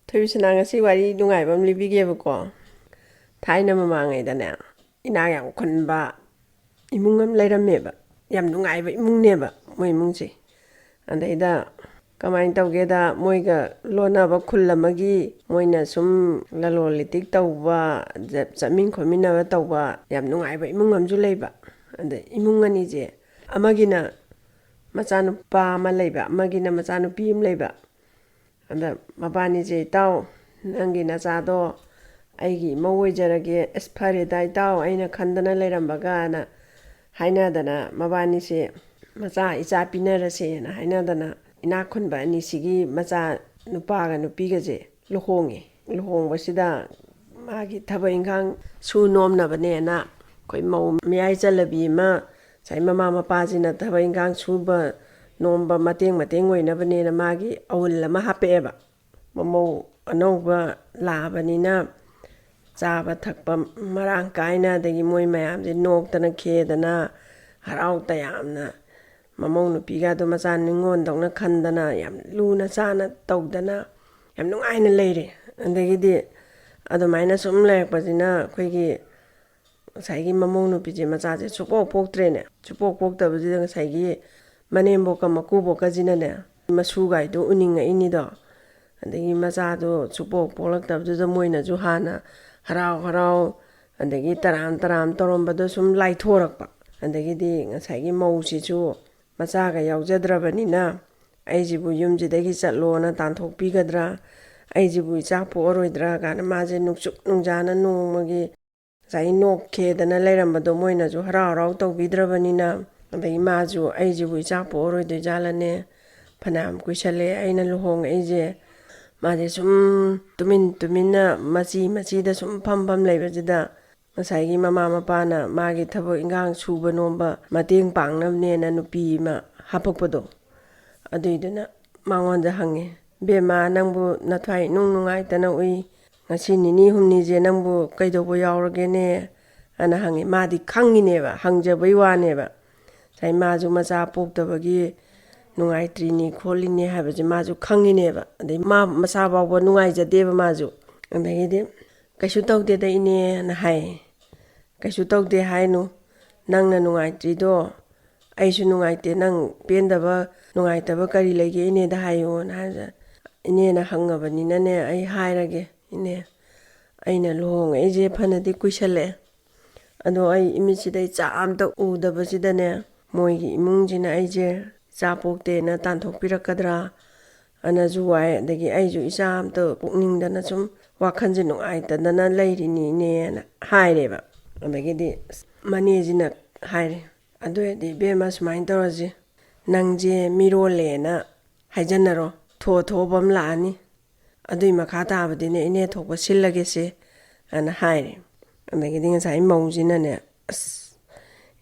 ꯊꯣꯏꯕꯤꯁꯅꯥ ꯉꯁꯤ ꯋꯥꯔꯤ ꯅꯨꯡꯉꯥꯏꯕ ꯑꯃ ꯂꯤꯕꯤꯒꯦꯕꯀꯣ. ꯊꯥꯏꯅ ꯃꯃꯥꯡꯉꯩꯗꯅꯦ ꯏꯅꯥꯛ ꯌꯥꯝ ꯈꯨꯟꯕ ꯏꯃꯨꯡ ꯑꯃ ꯂꯩꯔꯝꯃꯦꯕ. ꯌꯥꯝ ꯅꯨꯡꯉꯥꯏꯕ ꯏꯃꯨꯡꯅꯦꯕ ꯃꯣꯏ ꯏꯃꯨꯡꯁꯦ. ꯑꯗꯩꯗ ꯀꯃꯥꯏꯅ ꯇꯧꯒꯦꯗ ꯃꯣꯏꯒ ꯂꯣꯟꯅꯕ ꯈꯨꯜ ꯑꯃꯒꯤ ꯃꯣꯏꯅ ꯁꯨꯝ ꯂꯂꯣꯟ ꯏꯇꯤꯛ ꯇꯧꯕ ꯆꯠꯃꯤꯟ ꯈꯣꯠꯃꯤꯟꯅꯕ ꯇꯧꯕ ꯌꯥꯝ ꯅꯨꯡꯉꯥꯏꯕ ꯏꯃꯨꯡ ꯑꯃꯁꯨ ꯂꯩꯕ. ꯑꯗ ꯏꯃꯨꯡ ꯑꯅꯤꯁꯦ ꯑꯃꯒꯤꯅ ꯃꯆꯥꯅꯨꯄꯥ ꯑꯃ ꯂꯩꯕ ꯑꯃꯒꯤꯅ ꯃꯆꯥꯅꯨꯄꯤ ꯑꯃ ꯂꯩꯕ. ꯑꯗ ꯃꯕꯥꯅꯤꯁꯦ ꯏꯇꯥꯎ ꯅꯪꯒꯤ ꯅꯆꯥꯗꯣ ꯑꯩꯒꯤ ꯏꯃꯧ ꯑꯣꯏꯖꯔꯒꯦ ꯑꯁ ꯐꯔꯦꯗ ꯏꯇꯥꯎ ꯑꯩꯅ ꯈꯟꯗꯅ ꯂꯩꯔꯝꯕꯒꯅ ꯍꯥꯏꯅꯗꯅ ꯃꯕꯥꯅꯤꯁꯦ ꯃꯆꯥ ꯏꯆꯥ ꯄꯤꯅꯔꯁꯦꯅ ꯍꯥꯏꯅꯗꯅ ꯏꯅꯥꯛ ꯈꯨꯟꯕ ꯑꯅꯤꯁꯤꯒꯤ ꯃꯆꯥ ꯅꯨꯄꯥꯒ ꯅꯨꯄꯤꯒꯁꯦ ꯂꯨꯍꯣꯡꯉꯦ. ꯂꯨꯍꯣꯡꯕꯁꯤꯗ ꯃꯥꯒꯤ ꯊꯕꯛ ꯏꯪꯈꯥꯡ ꯁꯨ ꯅꯣꯝꯅꯕꯅꯦꯅ ꯑꯩꯈꯣꯏ ꯃꯧ ꯃꯌꯥꯏ ꯆꯜꯂꯕꯤ ꯑꯃ ꯉꯁꯥꯏ ꯃꯃꯥ ꯃꯄꯥꯁꯤꯅ ꯊꯕꯛ ꯏꯪꯈꯥꯡ ꯁꯨꯕ ꯅꯣꯝꯕ ꯃꯇꯦꯡ ꯑꯣꯏꯅꯕꯅꯦꯅ ꯃꯥꯒꯤ ꯑꯋꯨꯜ ꯑꯃ ꯍꯥꯞꯄꯛꯑꯦꯕ. ꯃꯃꯧ ꯑꯅꯧꯕ ꯂꯥꯛꯑꯕꯅꯤꯅ ꯆꯥꯕ ꯊꯛꯄ ꯃꯔꯥꯡ ꯀꯥꯏꯅ ꯑꯗꯒꯤ ꯃꯣꯏ ꯃꯌꯥꯝꯁꯦ ꯅꯣꯛꯇꯅ ꯈꯦꯗꯅ ꯍꯔꯥꯎ ꯇꯌꯥꯝꯅ ꯃꯃꯧ ꯅꯨꯄꯤꯒꯗꯣ ꯃꯆꯥ ꯅꯤꯉꯣꯟꯗꯧꯅ ꯈꯟꯗꯅ ꯌꯥꯝ ꯂꯨꯅ ꯆꯥꯅ ꯇꯧꯗꯅ ꯌꯥꯝ ꯅꯨꯡꯉꯥꯏꯅ ꯂꯩꯔꯦ. ꯑꯗꯒꯤꯗꯤ ꯑꯗꯨꯃꯥꯏꯅ ꯁꯨꯝ ꯂꯩꯔꯛꯄꯁꯤꯅ ꯑꯩꯈꯣꯏꯒꯤ ꯉꯁꯥꯏꯒꯤ ꯃꯃꯧ ꯅꯨꯄꯤꯁꯦ ꯃꯆꯥꯁꯦ ꯁꯨꯛꯄꯣꯛ ꯄꯣꯛꯇ꯭ꯔꯦꯅꯦ. ꯁꯨꯛꯄꯣꯛ ꯄꯣꯛꯇꯕꯁꯤꯗ ꯉꯁꯥꯏꯒꯤ ꯃꯅꯦꯝꯕꯣꯛꯀ ꯃꯀꯨꯕꯣꯛꯀꯁꯤꯅꯅꯦ ꯃꯁꯨꯒꯥꯏꯗꯣ ꯎꯅꯤꯡꯉꯛꯏꯅꯤꯗꯣ. ꯑꯗꯒꯤ ꯃꯆꯥꯗꯣ ꯁꯨꯛꯄꯣꯛ ꯄꯣꯛꯂꯛꯇꯕꯗꯨꯗ ꯃꯣꯏꯅꯁꯨ ꯍꯥꯟꯅ ꯍꯔꯥꯎ ꯍꯔꯥꯎ ꯑꯗꯒꯤ ꯇꯔꯥꯝ ꯇꯔꯥꯝ ꯇꯧꯔꯝꯕꯗꯣ ꯁꯨꯝ ꯂꯥꯏꯊꯣꯔꯛꯄ. ꯑꯗꯒꯤꯗꯤ ꯉꯁꯥꯏꯒꯤ ꯃꯧꯁꯤꯁꯨ ꯃꯆꯥꯒ ꯌꯥꯎꯖꯗ꯭ꯔꯕꯅꯤꯅ ꯑꯩꯁꯤꯕꯨ ꯌꯨꯝꯁꯤꯗꯒꯤ ꯆꯠꯂꯣꯅ ꯇꯥꯟꯊꯣꯛꯄꯤꯒꯗ꯭ꯔꯥ ꯑꯩꯁꯤꯕꯨ ꯏꯆꯥ ꯄꯣꯛꯑꯔꯣꯏꯗ꯭ꯔꯥ ꯀꯥꯏꯅ ꯃꯥꯁꯦ ꯅꯨꯡꯆꯨꯛ ꯅꯨꯡꯖꯥꯅ ꯅꯣꯡꯃꯒꯤ ꯉꯁꯥꯏꯒꯤ ꯅꯣꯛꯈꯦꯗꯅ ꯂꯩꯔꯝꯕꯗꯣ ꯃꯣꯏꯅꯁꯨ ꯍꯔꯥꯎ ꯍꯔꯥꯎ ꯇꯧꯕꯤꯗ꯭ꯔꯕꯅꯤꯅ ꯑꯗꯒꯤ ꯃꯥꯁꯨ ꯑꯩꯁꯤꯕꯨ ꯏꯆꯥ ꯄꯣꯛꯑꯔꯣꯏꯗꯣꯏꯖꯥꯠꯂꯅꯦ ꯐꯅꯌꯥꯝ ꯀꯨꯏꯁꯜꯂꯦ ꯑꯩꯅ ꯂꯨꯍꯣꯡꯉꯛꯏꯁꯦ. ꯃꯥꯁꯦ ꯁꯨꯝ ꯇꯨꯃꯤꯟꯅ ꯃꯆꯤꯗ ꯁꯨꯝ ꯐꯝ ꯂꯩꯕꯁꯤꯗ ꯉꯁꯥꯏꯒꯤ ꯃꯃꯥ ꯃꯄꯥꯅ ꯃꯥꯒꯤ ꯊꯕꯛ ꯏꯟꯈꯥꯡ ꯁꯨꯕ ꯅꯣꯝꯕ ꯃꯇꯦꯡ ꯄꯥꯡꯅꯕꯅꯦꯅ ꯅꯨꯄꯤ ꯑꯃ ꯍꯥꯄꯛꯄꯗꯣ. ꯑꯗꯨꯏꯗꯨꯅ ꯃꯉꯣꯟꯗ ꯍꯪꯉꯦ, ꯕꯦꯝꯃ ꯅꯪꯕꯨ ꯅꯊ꯭ꯋꯥꯏ ꯏꯅꯨꯡ ꯅꯨꯡꯉꯥꯏꯇꯅ ꯎꯏ ꯉꯁꯤ ꯅꯤꯅꯤ ꯍꯨꯝꯅꯤꯁꯦ ꯅꯪꯕꯨ ꯀꯩꯗꯧꯕ ꯌꯥꯎꯔꯒꯦꯅꯦ ꯑꯅ ꯍꯪꯉꯦ. ꯃꯥꯗꯤ ꯈꯪꯉꯤꯅꯦꯕ, ꯍꯪꯖꯕꯩ ꯋꯥꯅꯦꯕ. ꯉꯁꯥꯏ ꯃꯥꯁꯨ ꯃꯆꯥ ꯄꯣꯛꯇꯕꯒꯤ ꯅꯨꯡꯉꯥꯏꯇ꯭ꯔꯤꯅꯤ ꯈꯣꯠꯂꯤꯅꯤ ꯍꯥꯏꯕꯁꯦ ꯃꯥꯁꯨ ꯈꯪꯉꯤꯅꯦꯕ. ꯑꯗꯩ ꯃꯥ ꯃꯁꯥ ꯐꯥꯎꯕ ꯅꯨꯡꯉꯥꯏꯖꯗꯦꯕ ꯃꯥꯁꯨ. ꯑꯗꯒꯤꯗꯤ ꯀꯩꯁꯨ ꯇꯧꯗꯦꯗ ꯏꯅꯦꯅ ꯍꯥꯏ. ꯀꯩꯁꯨ ꯇꯧꯗꯦ ꯍꯥꯏꯅꯨ, ꯅꯪꯅ ꯅꯨꯡꯉꯥꯏꯇ꯭ꯔꯤꯗꯣ ꯑꯩꯁꯨ ꯅꯨꯡꯉꯥꯏꯇꯦ. ꯅꯪ ꯄꯦꯟꯗꯕ ꯅꯨꯡꯉꯥꯏꯇꯕ ꯀꯔꯤ ꯂꯩꯒꯦ ꯏꯅꯦꯗ ꯍꯥꯏꯌꯣꯅ ꯍꯥꯏꯕ. ꯏꯅꯦꯅ ꯍꯪꯉꯕꯅꯤꯅꯅꯦ ꯑꯩ ꯍꯥꯏꯔꯒꯦ ꯏꯅꯦ. ꯑꯩꯅ ꯂꯨꯍꯣꯡꯉꯛꯏꯁꯦ ꯐꯅꯗꯤ ꯀꯨꯏꯁꯜꯂꯛꯑꯦ. ꯑꯗꯣ ꯑꯩ ꯏꯃꯤꯠꯁꯤꯗ ꯏꯆꯥ ꯑꯝꯇ ꯎꯗꯕꯁꯤꯗꯅꯦ ꯃꯣꯏꯒꯤ ꯏꯃꯨꯡꯁꯤꯅ ꯑꯩꯁꯦ ꯏꯆꯥ ꯄꯣꯛꯇꯦꯅ ꯇꯥꯟꯊꯣꯛꯄꯤꯔꯛꯀꯗ꯭ꯔꯥ ꯑꯅꯁꯨ ꯋꯥꯏ. ꯑꯗꯒꯤ ꯑꯩꯁꯨ ꯏꯆꯥ ꯑꯝꯇ ꯄꯣꯛꯅꯤꯡꯗꯅ ꯁꯨꯝ ꯋꯥꯈꯜꯁꯦ ꯅꯨꯡꯉꯥꯏꯇꯗꯅ ꯂꯩꯔꯤꯅꯤ ꯏꯅꯦꯅ ꯍꯥꯏꯔꯦꯕ. ꯑꯗꯒꯤꯗꯤ ꯃꯅꯦꯁꯤꯅ ꯍꯥꯏꯔꯦ, ꯑꯗꯨ ꯑꯣꯏꯔꯗꯤ ꯏꯕꯦꯝꯃ ꯁꯨꯃꯥꯏꯅ ꯇꯧꯔꯁꯤ, ꯅꯪꯁꯦ ꯃꯤꯔꯣꯜꯂꯦꯅ ꯍꯥꯏꯖꯟꯅꯔꯣ, ꯊꯣꯛꯑꯕ ꯑꯃ ꯂꯥꯛꯑꯅꯤ. ꯑꯗꯨꯏ ꯃꯈꯥ ꯇꯥꯕꯗꯤꯅꯦ ꯏꯅꯦ ꯊꯣꯛꯄ ꯁꯤꯜꯂꯒꯦꯁꯦ ꯑꯅ ꯍꯥꯏꯔꯦ. ꯑꯗꯒꯤꯗꯤ ꯉꯁꯥꯏ ꯃꯧꯁꯤꯅꯅꯦ ꯑꯁ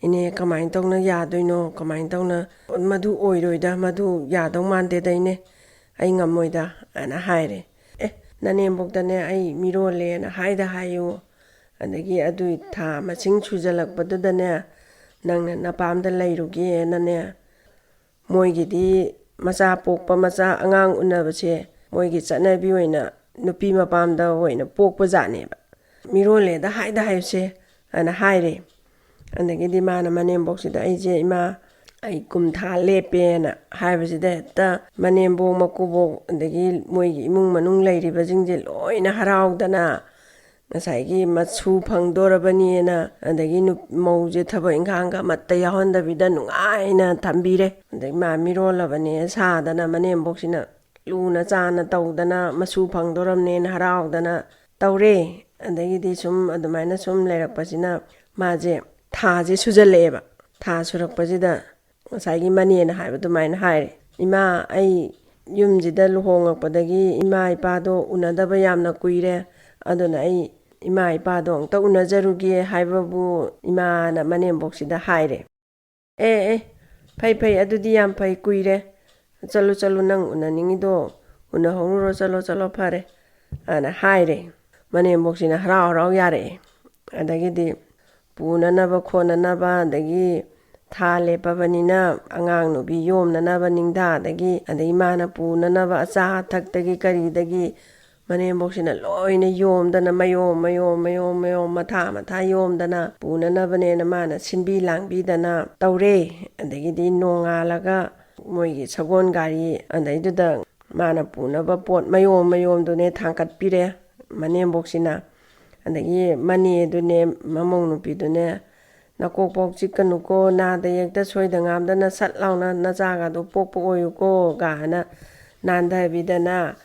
ꯏꯅꯦ ꯀꯃꯥꯏꯅ ꯇꯧꯅ ꯌꯥꯗꯣꯏꯅꯣ, ꯀꯃꯥꯏꯅ ꯇꯧꯅ ꯃꯗꯨ ꯑꯣꯏꯔꯣꯏꯗ, ꯃꯗꯨ ꯌꯥꯗꯧ ꯃꯥꯟꯗꯦꯗ ꯏꯅꯦ, ꯑꯩ ꯉꯝꯃꯣꯏꯗ ꯑꯅ ꯍꯥꯏꯔꯦ. ꯅꯅꯦꯝꯕꯣꯛꯇꯅꯦ ꯑꯩ ꯃꯤꯔꯣꯜꯂꯦꯅ ꯍꯥꯏꯌꯨ. ꯑꯗꯒꯤ ꯑꯗꯨꯏ ꯊꯥ ꯃꯁꯤꯡ ꯁꯨꯖꯜꯂꯛꯄꯗꯨꯗꯅꯦ ꯅꯪꯅ ꯅꯄꯥꯝꯗ ꯂꯩꯔꯨꯒꯦꯅꯅꯦ ꯃꯣꯏꯒꯤꯗꯤ ꯃꯆꯥ ꯄꯣꯛꯄ ꯃꯆꯥ ꯑꯉꯥꯡ ꯎꯅꯕꯁꯦ ꯃꯣꯏꯒꯤ ꯆꯠꯅꯕꯤ ꯑꯣꯏꯅ ꯅꯨꯄꯤ ꯃꯄꯥꯝꯗ ꯑꯣꯏꯅ ꯄꯣꯛꯄ ꯖꯥꯠꯅꯦꯕ. ꯃꯤꯔꯣꯜꯂꯦꯗ ꯍꯥꯏꯌꯨꯁꯦ ꯑꯅ ꯍꯥꯏꯔꯦ. ꯑꯗꯒꯤꯗꯤ ꯃꯥꯅ ꯃꯅꯦꯝꯕꯣꯛꯁꯤꯗ ꯑꯩꯁꯦ ꯏꯃꯥ ꯑꯩ ꯀꯨꯝꯊꯥ ꯂꯦꯞꯄꯦꯅ ꯍꯥꯏꯕꯁꯤꯗ ꯍꯦꯛꯇ ꯃꯅꯦꯝꯕꯣꯛ ꯃꯀꯨꯕꯣꯛ ꯑꯗꯒꯤ ꯃꯣꯏꯒꯤ ꯏꯃꯨꯡ ꯃꯅꯨꯡ ꯂꯩꯔꯤꯕꯁꯤꯡꯁꯦ ꯂꯣꯏꯅ ꯍꯔꯥꯎꯗꯅ ꯉꯁꯥꯏꯒꯤ ꯃꯁꯨ ꯐꯪꯗꯣꯔꯕꯅꯤꯅ ꯑꯗꯒꯤ ꯃꯧꯁꯦ ꯊꯕꯛ ꯏꯪꯈꯥꯡꯒ ꯑꯃꯠꯇ ꯌꯥꯎꯍꯟꯗꯕꯤꯗ ꯅꯨꯡꯉꯥꯏꯅ ꯊꯝꯕꯤꯔꯦ. ꯑꯗꯒꯤ ꯃꯥ ꯃꯤꯔꯣꯜꯂꯕꯅꯦ ꯁꯥꯗꯅ ꯃꯅꯦꯝꯕꯣꯛꯁꯤꯅ ꯂꯨꯅ ꯆꯥꯅ ꯇꯧꯗꯅ ꯃꯁꯨ ꯐꯪꯗꯣꯔꯕꯅꯦꯅ ꯍꯔꯥꯎꯗꯅ ꯇꯧꯔꯦ. ꯑꯗꯒꯤꯗꯤ ꯁꯨꯝ ꯑꯗꯨꯃꯥꯏꯅ ꯁꯨꯝ ꯂꯩꯔꯛꯄꯁꯤꯅ ꯃꯥꯁꯦ ꯊꯥꯁꯦ ꯁꯨꯖꯜꯂꯛꯑꯦꯕ. ꯊꯥ ꯁꯨꯔꯛꯄꯁꯤꯗ ꯉꯁꯥꯏꯒꯤ ꯃꯅꯦꯅ ꯍꯥꯏꯕ ꯑꯗꯨꯃꯥꯏꯅ ꯍꯥꯏꯔꯦ, ꯏꯃꯥ ꯑꯩ ꯌꯨꯝꯁꯤꯗ ꯂꯨꯍꯣꯡꯉꯛꯄꯗꯒꯤ ꯏꯃꯥ ꯏꯄꯥꯗꯣ ꯎꯅꯗꯕ ꯌꯥꯝꯅ ꯀꯨꯏꯔꯦ. ꯑꯗꯨꯅ ꯑꯩ ꯏꯃꯥ ꯏꯄꯥꯗꯣ ꯑꯃꯨꯛꯇ ꯎꯅꯖꯔꯨꯒꯦ ꯍꯥꯏꯕꯕꯨ ꯏꯃꯥꯅ ꯃꯅꯦꯝꯕꯣꯛꯁꯤꯗ ꯍꯥꯏꯔꯦ. ꯐꯩ ꯑꯗꯨꯗꯤ ꯌꯥꯝ ꯐꯩ, ꯀꯨꯏꯔꯦ, ꯆꯠꯂꯨ ꯅꯪ ꯎꯅꯅꯤꯡꯉꯤꯗꯣ ꯎꯅꯍꯧꯔꯨꯔꯣ, ꯆꯠꯂꯣ ꯐꯔꯦ ꯑꯅ ꯍꯥꯏꯔꯦ. ꯃꯅꯦꯝꯕꯣꯛꯁꯤꯅ ꯍꯔꯥꯎ ꯍꯔꯥꯎ ꯌꯥꯔꯛꯑꯦ. ꯑꯗꯒꯤꯗꯤ ꯄꯨꯅꯅꯕ ꯈꯣꯠꯅꯅꯕ ꯑꯗꯒꯤ ꯊꯥ ꯂꯦꯞꯄꯕꯅꯤꯅ ꯑꯉꯥꯡ ꯅꯨꯕꯤ ꯌꯣꯝꯅꯅꯕ ꯅꯤꯡꯊꯥꯗꯒꯤ ꯑꯗꯒꯤ ꯃꯥꯅ ꯄꯨꯅꯅꯕ ꯑꯆꯥ ꯑꯊꯛꯇꯒꯤ ꯀꯔꯤꯗꯒꯤ ꯃꯅꯦꯝꯕꯣꯛꯁꯤꯅ ꯂꯣꯏꯅ ꯌꯣꯝꯗꯅ ꯃꯌꯣꯝ ꯃꯊꯥ ꯌꯣꯝꯗꯅ ꯄꯨꯅꯅꯕꯅꯦꯅ ꯃꯥꯅ ꯁꯤꯟꯕꯤ ꯂꯥꯡꯕꯤꯗꯅ ꯇꯧꯔꯦ ꯑꯗꯒꯤꯗꯤ ꯅꯣꯡꯉꯥꯜꯂꯒ ꯃꯣꯏꯒꯤ ꯁꯒꯣꯜ ꯒꯥꯔꯤ ꯑꯗꯩꯗꯨꯗ ꯃꯥꯅ ꯄꯨꯅꯕ ꯄꯣꯠ ꯃꯌꯣꯝꯗꯨꯅꯦ ꯊꯥꯡꯀꯠꯄꯤꯔꯦ ꯃꯅꯦꯝꯕꯣꯛꯁꯤꯅ ꯑꯗꯒꯤ ꯃꯅꯦꯗꯨꯅꯦ ꯃꯃꯧ ꯅꯨꯄꯤꯗꯨꯅꯦ ꯅꯀꯣꯛꯄꯣꯛ ꯆꯤꯛꯀꯅꯨꯀꯣ ꯅꯥꯗ ꯌꯦꯛꯇ ꯁꯣꯏꯗ ꯉꯥꯝꯗꯅ ꯁꯠ ꯂꯥꯎꯅ ꯅꯆꯥꯒꯗꯣ ꯄꯣꯛꯄ ꯑꯣꯏꯌꯨꯀꯣ ꯒꯥꯏꯅ ꯅꯥꯟꯊꯕꯤꯗꯅ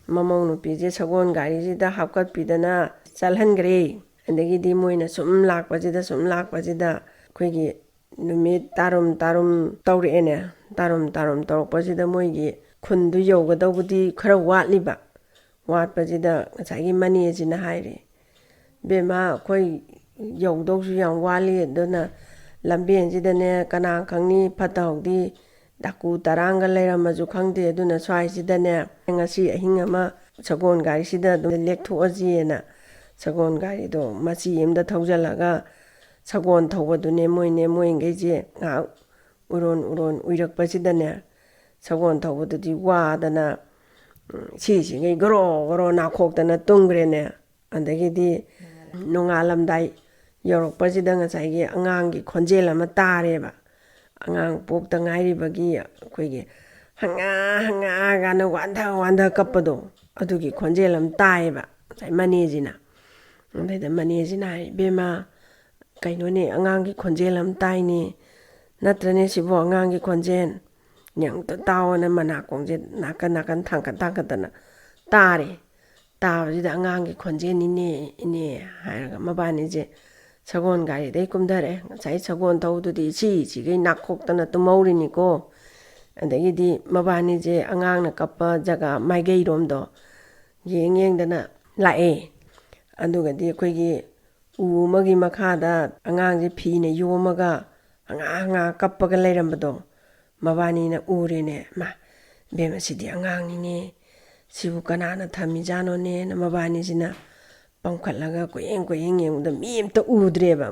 ꯃꯃꯧ ꯅꯨꯄꯤꯁꯦ ꯁꯒꯣꯜ ꯒꯥꯔꯤꯁꯤꯗ ꯍꯥꯞꯀꯠꯄꯤꯗꯅ ꯆꯠꯍꯟꯈ꯭ꯔꯦ ꯑꯗꯒꯤꯗꯤ ꯃꯣꯏꯅ ꯁꯨꯝ ꯂꯥꯛꯄꯁꯤꯗ ꯑꯩꯈꯣꯏꯒꯤ ꯅꯨꯃꯤꯠ ꯇꯥꯔꯨꯝ ꯇꯧꯔꯛꯑꯦꯅꯦ ꯇꯥꯔꯨꯝ ꯇꯧꯔꯛꯄꯁꯤꯗ ꯃꯣꯏꯒꯤ ꯈꯨꯟꯗꯨ ꯌꯧꯒꯗꯧꯕꯗꯤꯈꯔ ꯋꯥꯠꯄꯁꯤꯗ ꯉꯁꯥꯏꯒꯤ ꯃꯅꯦꯁꯤꯅ ꯍꯥꯏꯔꯦ ꯕꯦꯝꯃ ꯑꯩꯈꯣꯏ ꯌꯧꯗꯧꯁꯨ ꯌꯥꯝ ꯋꯥꯠꯂꯤ ꯑꯗꯨꯅ ꯂꯝꯕꯦꯟꯁꯤꯗꯅꯦ ꯀꯅꯥ ꯈꯪꯅꯤ ꯐꯠꯇ ꯍꯥꯎꯊꯤ ꯗꯥꯀꯨ ꯇꯔꯥꯡꯒ ꯂꯩꯔꯝꯃꯁꯨ ꯈꯪꯗꯦ ꯑꯗꯨꯅ ꯁ꯭ꯋꯥꯏꯁꯤꯗꯅꯦ ꯉꯁꯤ ꯑꯍꯤꯡ ꯑꯃ ꯁꯒꯣꯜ ꯒꯥꯔꯤꯁꯤꯗ ꯑꯗꯨꯝ ꯂꯦꯛꯊꯣꯛꯑꯁꯤꯅ ꯁꯒꯣꯜ ꯒꯥꯔꯤꯗꯣ ꯃꯆꯤ ꯑꯃꯗ ꯊꯧꯖꯤꯜꯂꯒ ꯁꯒꯣꯜ ꯊꯧꯕꯗꯨꯅꯦ ꯃꯣꯏꯈꯩꯁꯦ ꯉꯥꯏꯍꯥꯛ ꯎꯏꯔꯣꯟ ꯎꯏꯔꯛꯄꯁꯤꯗꯅꯦ ꯁꯒꯣꯜ ꯊꯧꯕꯗꯨꯗꯤ ꯋꯥꯗꯅ ꯁꯤꯁꯤꯉꯩ ꯒꯣꯔꯣ ꯅꯥꯈꯣꯛꯇꯅ ꯇꯨꯝꯈ꯭ꯔꯦꯅꯦ ꯑꯗꯒꯤꯗꯤ ꯅꯣꯡꯉꯥꯜꯂꯝꯗꯥꯏ ꯌꯧꯔꯛꯄꯁꯤꯗ ꯉꯁꯥꯏꯒꯤ ꯑꯉꯥꯡꯒꯤ ꯈꯣꯟꯖꯦꯜ ꯑꯃ ꯇꯥꯔꯦꯕ ꯑꯉꯥꯡ ꯄꯣꯛꯇ ꯉꯥꯏꯔꯤꯕꯒꯤ ꯑꯩꯈꯣꯏꯒꯤ ꯍꯪꯉꯥ ꯋꯥꯟꯊ ꯀꯞꯄꯗꯣ ꯑꯗꯨꯒꯤ ꯈꯣꯟꯖꯦꯜ ꯑꯃ ꯇꯥꯏꯌꯦꯕ ꯉꯁꯥꯏ ꯃꯅꯦꯁꯤꯅ ꯑꯗꯩꯗ ꯃꯅꯦꯁꯤꯅ ꯍꯥꯏ ꯏꯕꯦꯝꯃ ꯀꯩꯅꯣꯅꯦ ꯑꯉꯥꯡꯒꯤ ꯈꯣꯟꯖꯦꯜ ꯑꯃ ꯇꯥꯏꯅꯦ ꯅꯠꯇ꯭ꯔꯅꯦ ꯁꯤꯕꯨ ꯑꯉꯥꯡꯒꯤ ꯈꯣꯟꯖꯦꯜ ꯌꯥꯝꯇ ꯇꯥꯎꯑꯣꯅ ꯃꯅꯥꯀꯣꯡꯁꯦ ꯅꯥꯀꯟ ꯊꯥꯡꯀꯠꯇꯅ ꯇꯥꯕꯁꯤꯗ ꯑꯉꯥꯡꯒꯤ ꯈꯣꯟꯖꯦꯜꯅꯤꯅꯦ ꯏꯅꯦ ꯍꯥꯏꯔꯒ ꯃꯕꯥꯅꯤꯁꯦ ꯁꯒꯣꯜ ꯒꯥꯔꯤꯗꯩ ꯀꯨꯝꯊꯔꯛꯑꯦ ꯉꯁꯥꯏ ꯁꯒꯣꯜ ꯊꯧꯕꯗꯨꯗꯤ ꯁꯤꯈꯩ ꯅꯥꯈꯣꯛꯇꯅ ꯇꯨꯝꯍꯧꯔꯤꯅꯤꯀꯣ ꯑꯗꯒꯤꯗꯤ ꯃꯕꯥꯅꯤꯁꯦ ꯑꯉꯥꯡꯅ ꯀꯞꯄ ꯖꯒꯥ ꯃꯥꯏꯀꯩꯔꯣꯝꯗꯣ ꯌꯦꯡꯗꯅ ꯂꯥꯛꯑꯦ ꯑꯗꯨꯒꯗꯤ ꯑꯩꯈꯣꯏꯒꯤ ꯎ ꯑꯃꯒꯤ ꯃꯈꯥꯗ ꯑꯉꯥꯡꯁꯦ ꯐꯤꯅ ꯌꯣꯝꯃꯒ ꯍꯪꯉꯥ ꯀꯞꯄꯒ ꯂꯩꯔꯝꯕꯗꯣ ꯃꯕꯥꯅꯤꯅ ꯎꯔꯦꯅꯦ ꯏꯕꯦꯝꯃ ꯁꯤꯗꯤ ꯑꯉꯥꯡꯅꯤꯅꯦ ꯁꯤꯕꯨ ꯀꯅꯥꯅ ꯊꯝꯃꯤꯖꯥꯠꯅꯣꯅꯦꯅ ꯃꯕꯥꯅꯤꯁꯤꯅ ꯄꯥꯡꯈꯠꯂꯒ ꯀꯣꯏꯌꯦꯡ ꯌꯦꯡꯕꯗ ꯃꯤ ꯑꯃꯇ ꯎꯗ꯭ꯔꯦꯕ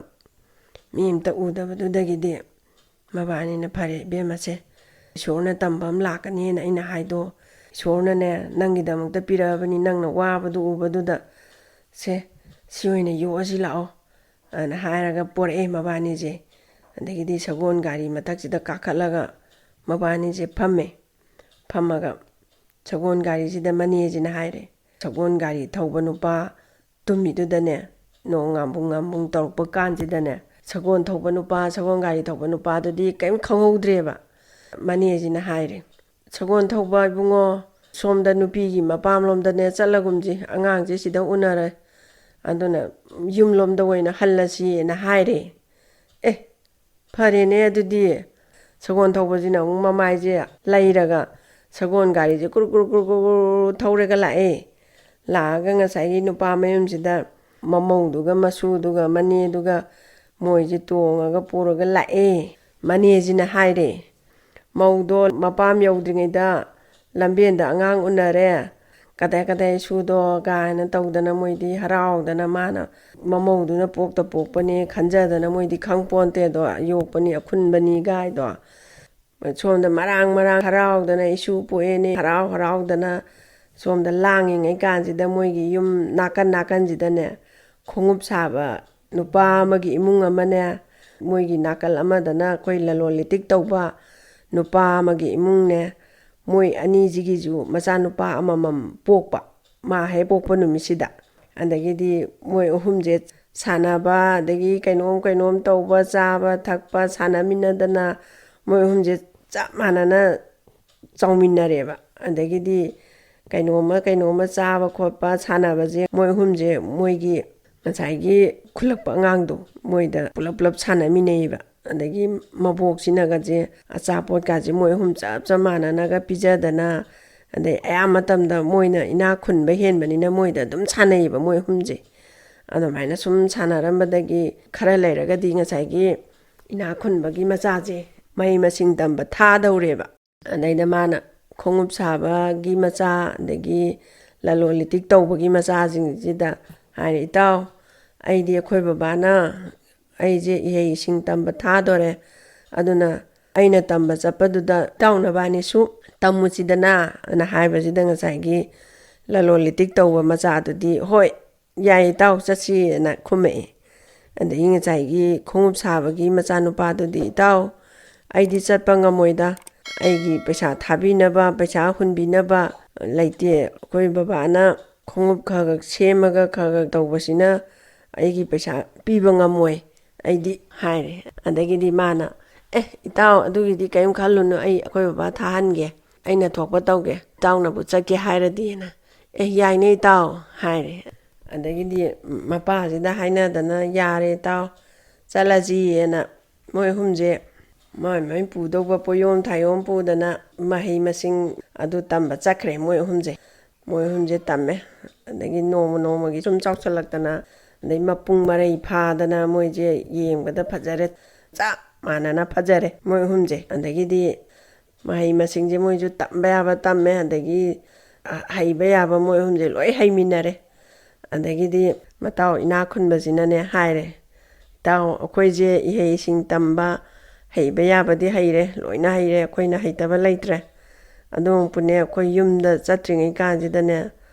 ꯃꯤ ꯑꯃꯇ ꯎꯗꯕꯗꯨꯗꯒꯤꯗꯤ ꯃꯕꯥꯅꯤꯅ ꯐꯔꯦ ꯏꯕꯦꯝꯃꯁꯦ ꯏꯁꯣꯔꯅ ꯇꯝꯕ ꯑꯃ ꯂꯥꯛꯀꯅꯤꯅ ꯑꯩꯅ ꯍꯥꯏꯗꯣ ꯏꯁꯣꯔꯅꯅꯦ ꯅꯪꯒꯤꯗꯃꯛꯇ ꯄꯤꯔꯛꯑꯕꯅꯤ ꯅꯪꯅ ꯋꯥꯕꯗꯨ ꯎꯕꯗꯨꯗ ꯁꯤ ꯑꯣꯏꯅ ꯌꯣꯛꯑꯁꯤ ꯂꯥꯛꯑꯣ ꯑꯅ ꯍꯥꯏꯔꯒ ꯄꯣꯔꯛꯑꯦ ꯃꯕꯥꯅꯤꯁꯦ ꯑꯗꯒꯤꯗꯤ ꯁꯒꯣꯜ ꯒꯥꯔꯤ ꯃꯊꯛꯁꯤꯗ ꯀꯥꯈꯠꯂꯒ ꯃꯕꯥꯅꯤꯁꯦ ꯐꯝꯃꯒ ꯁꯒꯣꯜ ꯒꯥꯔꯤꯁꯤꯗ ꯃꯅꯦꯁꯤꯅ ꯍꯥꯏꯔꯦ ꯁꯒꯣꯜ ꯒꯥꯔꯤ ꯊꯧꯕ ꯅꯨꯄꯥ ꯇꯨꯝꯃꯤꯗꯨꯗꯅꯦ ꯅꯣꯡ ꯉꯥꯝꯕꯨꯡ ꯇꯧꯔꯛꯄ ꯀꯥꯟꯁꯤꯗꯅꯦ ꯁꯒꯣꯜ ꯒꯥꯔꯤ ꯊꯧꯕ ꯅꯨꯄꯥꯗꯨꯗꯤ ꯀꯔꯤꯝ ꯈꯪꯍꯧꯗ꯭ꯔꯦꯕ ꯃꯅꯦꯁꯤꯅ ꯍꯥꯏꯔꯦ ꯁꯒꯣꯜ ꯊꯧꯕ ꯏꯕꯨꯡꯉꯣ ꯁꯣꯝꯗ ꯅꯨꯄꯤꯒꯤ ꯃꯄꯥꯝꯂꯣꯝꯗꯅꯦ ꯆꯠꯂꯒꯨꯝꯁꯤ ꯑꯉꯥꯡꯁꯦ ꯁꯤꯗ ꯎꯅꯔꯦ ꯑꯗꯨꯅ ꯌꯨꯝꯂꯣꯝꯗ ꯑꯣꯏꯅ ꯍꯜꯂꯁꯤꯅ ꯍꯥꯏꯔꯦ ꯐꯔꯦꯅꯦ ꯑꯗꯨꯗꯤ ꯁꯒꯣꯜ ꯊꯧꯕꯁꯤꯅ ꯑꯃꯨꯛ ꯃꯃꯥꯏꯁꯦ ꯂꯩꯔꯒ ꯁꯒꯣꯜ ꯒꯥꯔꯤꯁꯦ ꯀꯨꯔꯨ ꯊꯧꯔꯒ ꯂꯥꯛꯑꯒ ꯉꯁꯥꯏꯒꯤ ꯅꯨꯄꯥ ꯃꯌꯨꯝꯁꯤꯗ ꯃꯃꯧꯗꯨꯒ ꯃꯁꯨꯗꯨꯒ ꯃꯅꯦꯗꯨꯒ ꯃꯣꯏꯁꯦ ꯇꯣꯡꯉꯒ ꯄꯨꯔꯒ ꯂꯥꯛꯑꯦ ꯃꯅꯦꯁꯤꯅ ꯍꯥꯏꯔꯦ ꯃꯧꯗꯣ ꯃꯄꯥꯝ ꯌꯧꯗ꯭ꯔꯤꯉꯩꯗ ꯂꯝꯕꯦꯟꯗ ꯑꯉꯥꯡ ꯎꯅꯔꯦ ꯀꯗꯥꯏ ꯁꯨꯗꯣ ꯀꯥꯏꯅ ꯇꯧꯗꯅ ꯃꯣꯏꯗꯤ ꯍꯔꯥꯎꯗꯅ ꯃꯥꯅ ꯃꯃꯧꯗꯨꯅ ꯄꯣꯛꯄꯅꯦ ꯈꯟꯖꯗꯅ ꯃꯣꯏꯗꯤ ꯈꯪꯄꯣꯟꯇꯦꯗꯣ ꯌꯣꯛꯄꯅꯤ ꯑꯈꯨꯟꯕꯅꯤ ꯒꯥꯏꯗꯣ ꯁꯣꯝꯗ ꯃꯔꯥꯡ ꯍꯔꯥꯎꯗꯅ ꯏꯁꯨ ꯄꯣꯛꯑꯦꯅꯦ ꯍꯔꯥꯎꯗꯅ ꯁꯣꯝꯗ ꯂꯥꯡꯉꯤꯉꯩ ꯀꯥꯟꯁꯤꯗ ꯃꯣꯏꯒꯤ ꯌꯨꯝ ꯅꯥꯀꯟꯁꯤꯗꯅꯦ ꯈꯣꯡꯎꯞ ꯁꯥꯕ ꯅꯨꯄꯥ ꯑꯃꯒꯤ ꯏꯃꯨꯡ ꯑꯃꯅꯦ ꯃꯣꯏꯒꯤ ꯅꯥꯀꯜ ꯑꯃꯗꯅ ꯑꯩꯈꯣꯏ ꯂꯂꯣꯟ ꯏꯇꯤꯛ ꯇꯧꯕ ꯅꯨꯄꯥ ꯑꯃꯒꯤ ꯏꯃꯨꯡꯅꯦ ꯃꯣꯏ ꯑꯅꯤꯁꯤꯒꯤꯁꯨ ꯃꯆꯥꯅꯨꯄꯥ ꯑꯃꯃꯝ ꯄꯣꯛꯄ ꯃꯥ ꯍꯦꯛ ꯄꯣꯛꯄ ꯅꯨꯃꯤꯠꯁꯤꯗ ꯑꯗꯒꯤꯗꯤ ꯃꯣꯏ ꯑꯍꯨꯝꯁꯦ ꯁꯥꯟꯅꯕ ꯑꯗꯒꯤ kainom ꯇꯧꯕ ꯆꯥꯕ ꯊꯛꯄ ꯁꯥꯟꯅꯃꯤꯟꯅꯗꯅ ꯃꯣꯏ ꯑꯍꯨꯝꯁꯦ ꯆꯞ ꯃꯥꯟꯅꯅ ꯆꯥꯎꯃꯤꯟꯅꯔꯦꯕ ꯑꯗꯒꯤꯗꯤ kainom ꯆꯥꯕ ꯈꯣꯠꯄ ꯁꯥꯟꯅꯕꯁꯦ ꯃꯣꯏ ꯑꯍꯨꯝꯁꯦ ꯃꯣꯏꯒꯤ ꯉꯁꯥꯏꯒꯤ ꯈꯨꯜꯂꯛꯄ ꯑꯉꯥꯡꯗꯣ ꯃꯣꯏꯗ ꯄꯨꯂꯞ ꯁꯥꯟꯅꯃꯤꯟꯅꯩꯕ ꯑꯗꯒꯤ ꯃꯕꯣꯛꯁꯤꯅꯒꯁꯦ ꯑꯆꯥꯄꯣꯠꯀꯥꯁꯦ ꯃꯣꯏ ꯑꯍꯨꯝ ꯆꯞ ꯃꯥꯟꯅꯅꯒ ꯄꯤꯖꯗꯅ ꯑꯗꯩ ꯑꯌꯥꯝꯕ ꯃꯇꯝꯗ ꯃꯣꯏꯅ ꯏꯅꯥꯛ ꯈꯨꯟꯕ ꯍꯦꯟꯕꯅꯤꯅ ꯃꯣꯏꯗ ꯑꯗꯨꯝ ꯁꯥꯟꯅꯩꯕ ꯃꯣꯏ ꯑꯍꯨꯝꯁꯦ ꯑꯗꯨꯃꯥꯏꯅ ꯁꯨꯝ ꯁꯥꯟꯅꯔꯝꯕꯗꯒꯤ ꯈꯔ ꯂꯩꯔꯒꯗꯤ ꯉꯁꯥꯏꯒꯤ ꯏꯅꯥꯛ ꯈꯨꯟꯕꯒꯤ ꯃꯆꯥꯁꯦ ꯃꯍꯩ ꯃꯁꯤꯡ ꯇꯝꯕ ꯊꯥꯗꯧꯔꯦꯕ ꯑꯗꯩꯗ ꯃꯥꯅ ꯈꯣꯡꯎꯞ ꯁꯥꯕꯒꯤ ꯃꯆꯥ ꯑꯗꯒꯤ ꯂꯂꯣꯟ ꯏꯇꯤꯛ ꯇꯧꯕꯒꯤ ꯃꯆꯥꯁꯤꯡꯁꯤꯗ ꯍꯥꯏꯔꯦ ꯏꯇꯥꯎ ꯑꯩꯗꯤ ꯑꯩꯈꯣꯏ ꯕꯕꯥꯅ ꯑꯩꯁꯦ ꯏꯍꯩ ꯏꯁꯤꯡ ꯇꯝꯕ ꯊꯥꯗꯣꯔꯦ ꯑꯗꯨꯅ ꯑꯩꯅ ꯇꯝꯕ ꯆꯠꯄꯗꯨꯗ ꯏꯇꯥꯎ ꯅꯕꯥꯅꯤꯁꯨ ꯇꯝꯃꯨꯁꯤꯗꯅ ꯑꯅ ꯍꯥꯏꯕꯁꯤꯗ ꯉꯁꯥꯏꯒꯤ ꯂꯂꯣꯟ ꯂꯤꯇꯤꯛ ꯇꯧꯕ ꯃꯆꯥꯗꯨꯗꯤ ꯍꯣꯏ ꯌꯥꯏ ꯏꯇꯥꯎ ꯆꯠꯁꯤꯅ ꯈꯨꯝꯃꯛꯑꯦ ꯑꯗꯒꯤ ꯉꯁꯥꯏꯒꯤ ꯈꯣꯡꯎꯞ ꯁꯥꯕꯒꯤ ꯃꯆꯥꯅꯨꯄꯥꯗꯨꯗꯤ ꯏꯇꯥꯎ ꯑꯩꯗꯤ ꯆꯠꯄ ꯉꯝꯃꯣꯏꯗ ꯑꯩꯒꯤ ꯄꯩꯁꯥ ꯊꯥꯕꯤꯅꯕ ꯄꯩꯁꯥ ꯍꯨꯟꯕꯤꯅꯕ ꯂꯩꯇꯦ ꯑꯩꯈꯣꯏ ꯕꯕꯥꯅ ꯈꯣꯡꯎꯞ ꯈꯔ ꯁꯦꯝꯃꯒ ꯈꯔ ꯇꯧꯕꯁꯤꯅ ꯑꯩꯒꯤ ꯄꯩꯁꯥ ꯄꯤꯕ ꯉꯝꯃꯣꯏ ꯑꯩꯗꯤ ꯍꯥꯏꯔꯦ ꯑꯗꯒꯤꯗꯤ ꯃꯥꯅ ꯏꯇꯥꯎ ꯑꯗꯨꯒꯤꯗꯤ ꯀꯔꯤꯝ ꯈꯜꯂꯨꯅꯨ ꯑꯩꯈꯣꯏ ꯕꯕꯥ ꯊꯥꯍꯟꯒꯦ ꯑꯩꯅ ꯊꯣꯛꯄ ꯇꯧꯒꯦ ꯏꯇꯥꯎꯅꯕꯨ ꯆꯠꯀꯦ ꯍꯥꯏꯔꯗꯤꯅ ꯌꯥꯏꯅꯦ ꯏꯇꯥꯎ ꯍꯥꯏꯔꯦ ꯑꯗꯒꯤꯗꯤ ꯃꯄꯥꯁꯤꯗ ꯍꯥꯏꯅꯗꯅ ꯌꯥꯔꯦ ꯏꯇꯥꯎ ꯆꯠꯂꯁꯤꯅ ꯃꯣꯏ ꯑꯍꯨꯝꯁꯦ ꯃꯣꯏ ꯄꯨꯗꯧꯕ ꯄꯣꯌꯣꯝ ꯊꯥꯌꯣꯝ ꯄꯨꯗꯅ ꯃꯍꯩ ꯃꯁꯤꯡ ꯑꯗꯨ ꯇꯝꯕ ꯆꯠꯈ꯭ꯔꯦ ꯃꯣꯏ ꯑꯍꯨꯝꯁꯦ ꯇꯝꯃꯦ ꯑꯗꯒꯤ ꯅꯣꯡꯃꯒꯤ ꯁꯨꯝ ꯆꯥꯎꯁꯜꯂꯛꯇꯅ ꯑꯗꯩ ꯃꯄꯨꯡ ꯃꯔꯩ ꯐꯥꯗꯅ ꯃꯣꯏꯁꯦ ꯌꯦꯡꯕꯗ ꯐꯖꯔꯦ ꯆꯞ ꯃꯥꯟꯅꯅ ꯐꯖꯔꯦ ꯃꯣꯏ ꯑꯍꯨꯝꯁꯦ ꯑꯗꯒꯤꯗꯤ ꯃꯍꯩ ꯃꯁꯤꯡꯁꯦ ꯃꯣꯏꯁꯨ ꯇꯝꯕ ꯌꯥꯕ ꯇꯝꯃꯦ ꯑꯗꯒꯤ ꯍꯩꯕ ꯌꯥꯕ ꯃꯣꯏ ꯑꯍꯨꯝꯁꯦ ꯂꯣꯏ ꯍꯩꯃꯤꯟꯅꯔꯦ ꯑꯗꯒꯤꯗꯤ ꯃꯇꯥꯎ ꯏꯅꯥꯛ ꯈꯨꯟꯕꯁꯤꯅꯅꯦ ꯍꯥꯏꯔꯦ ꯏꯇꯥꯎ ꯑꯩꯈꯣꯏꯁꯦ ꯏꯍꯩ ꯏꯁꯤꯡ ꯇꯝꯕ ꯍꯩꯕ ꯌꯥꯕꯗꯤ ꯍꯩꯔꯦ ꯂꯣꯏꯅ ꯍꯩꯔꯦ ꯑꯩꯈꯣꯏꯅ ꯍꯩꯇꯕ ꯂꯩꯇ꯭ꯔꯦ ꯑꯗꯨꯃꯛꯄꯨꯅꯦ ꯑꯩꯈꯣꯏ ꯌꯨꯝꯗ ꯆꯠꯇ꯭ꯔꯤꯉꯩ ꯀꯥꯟꯁꯤꯗꯅꯦ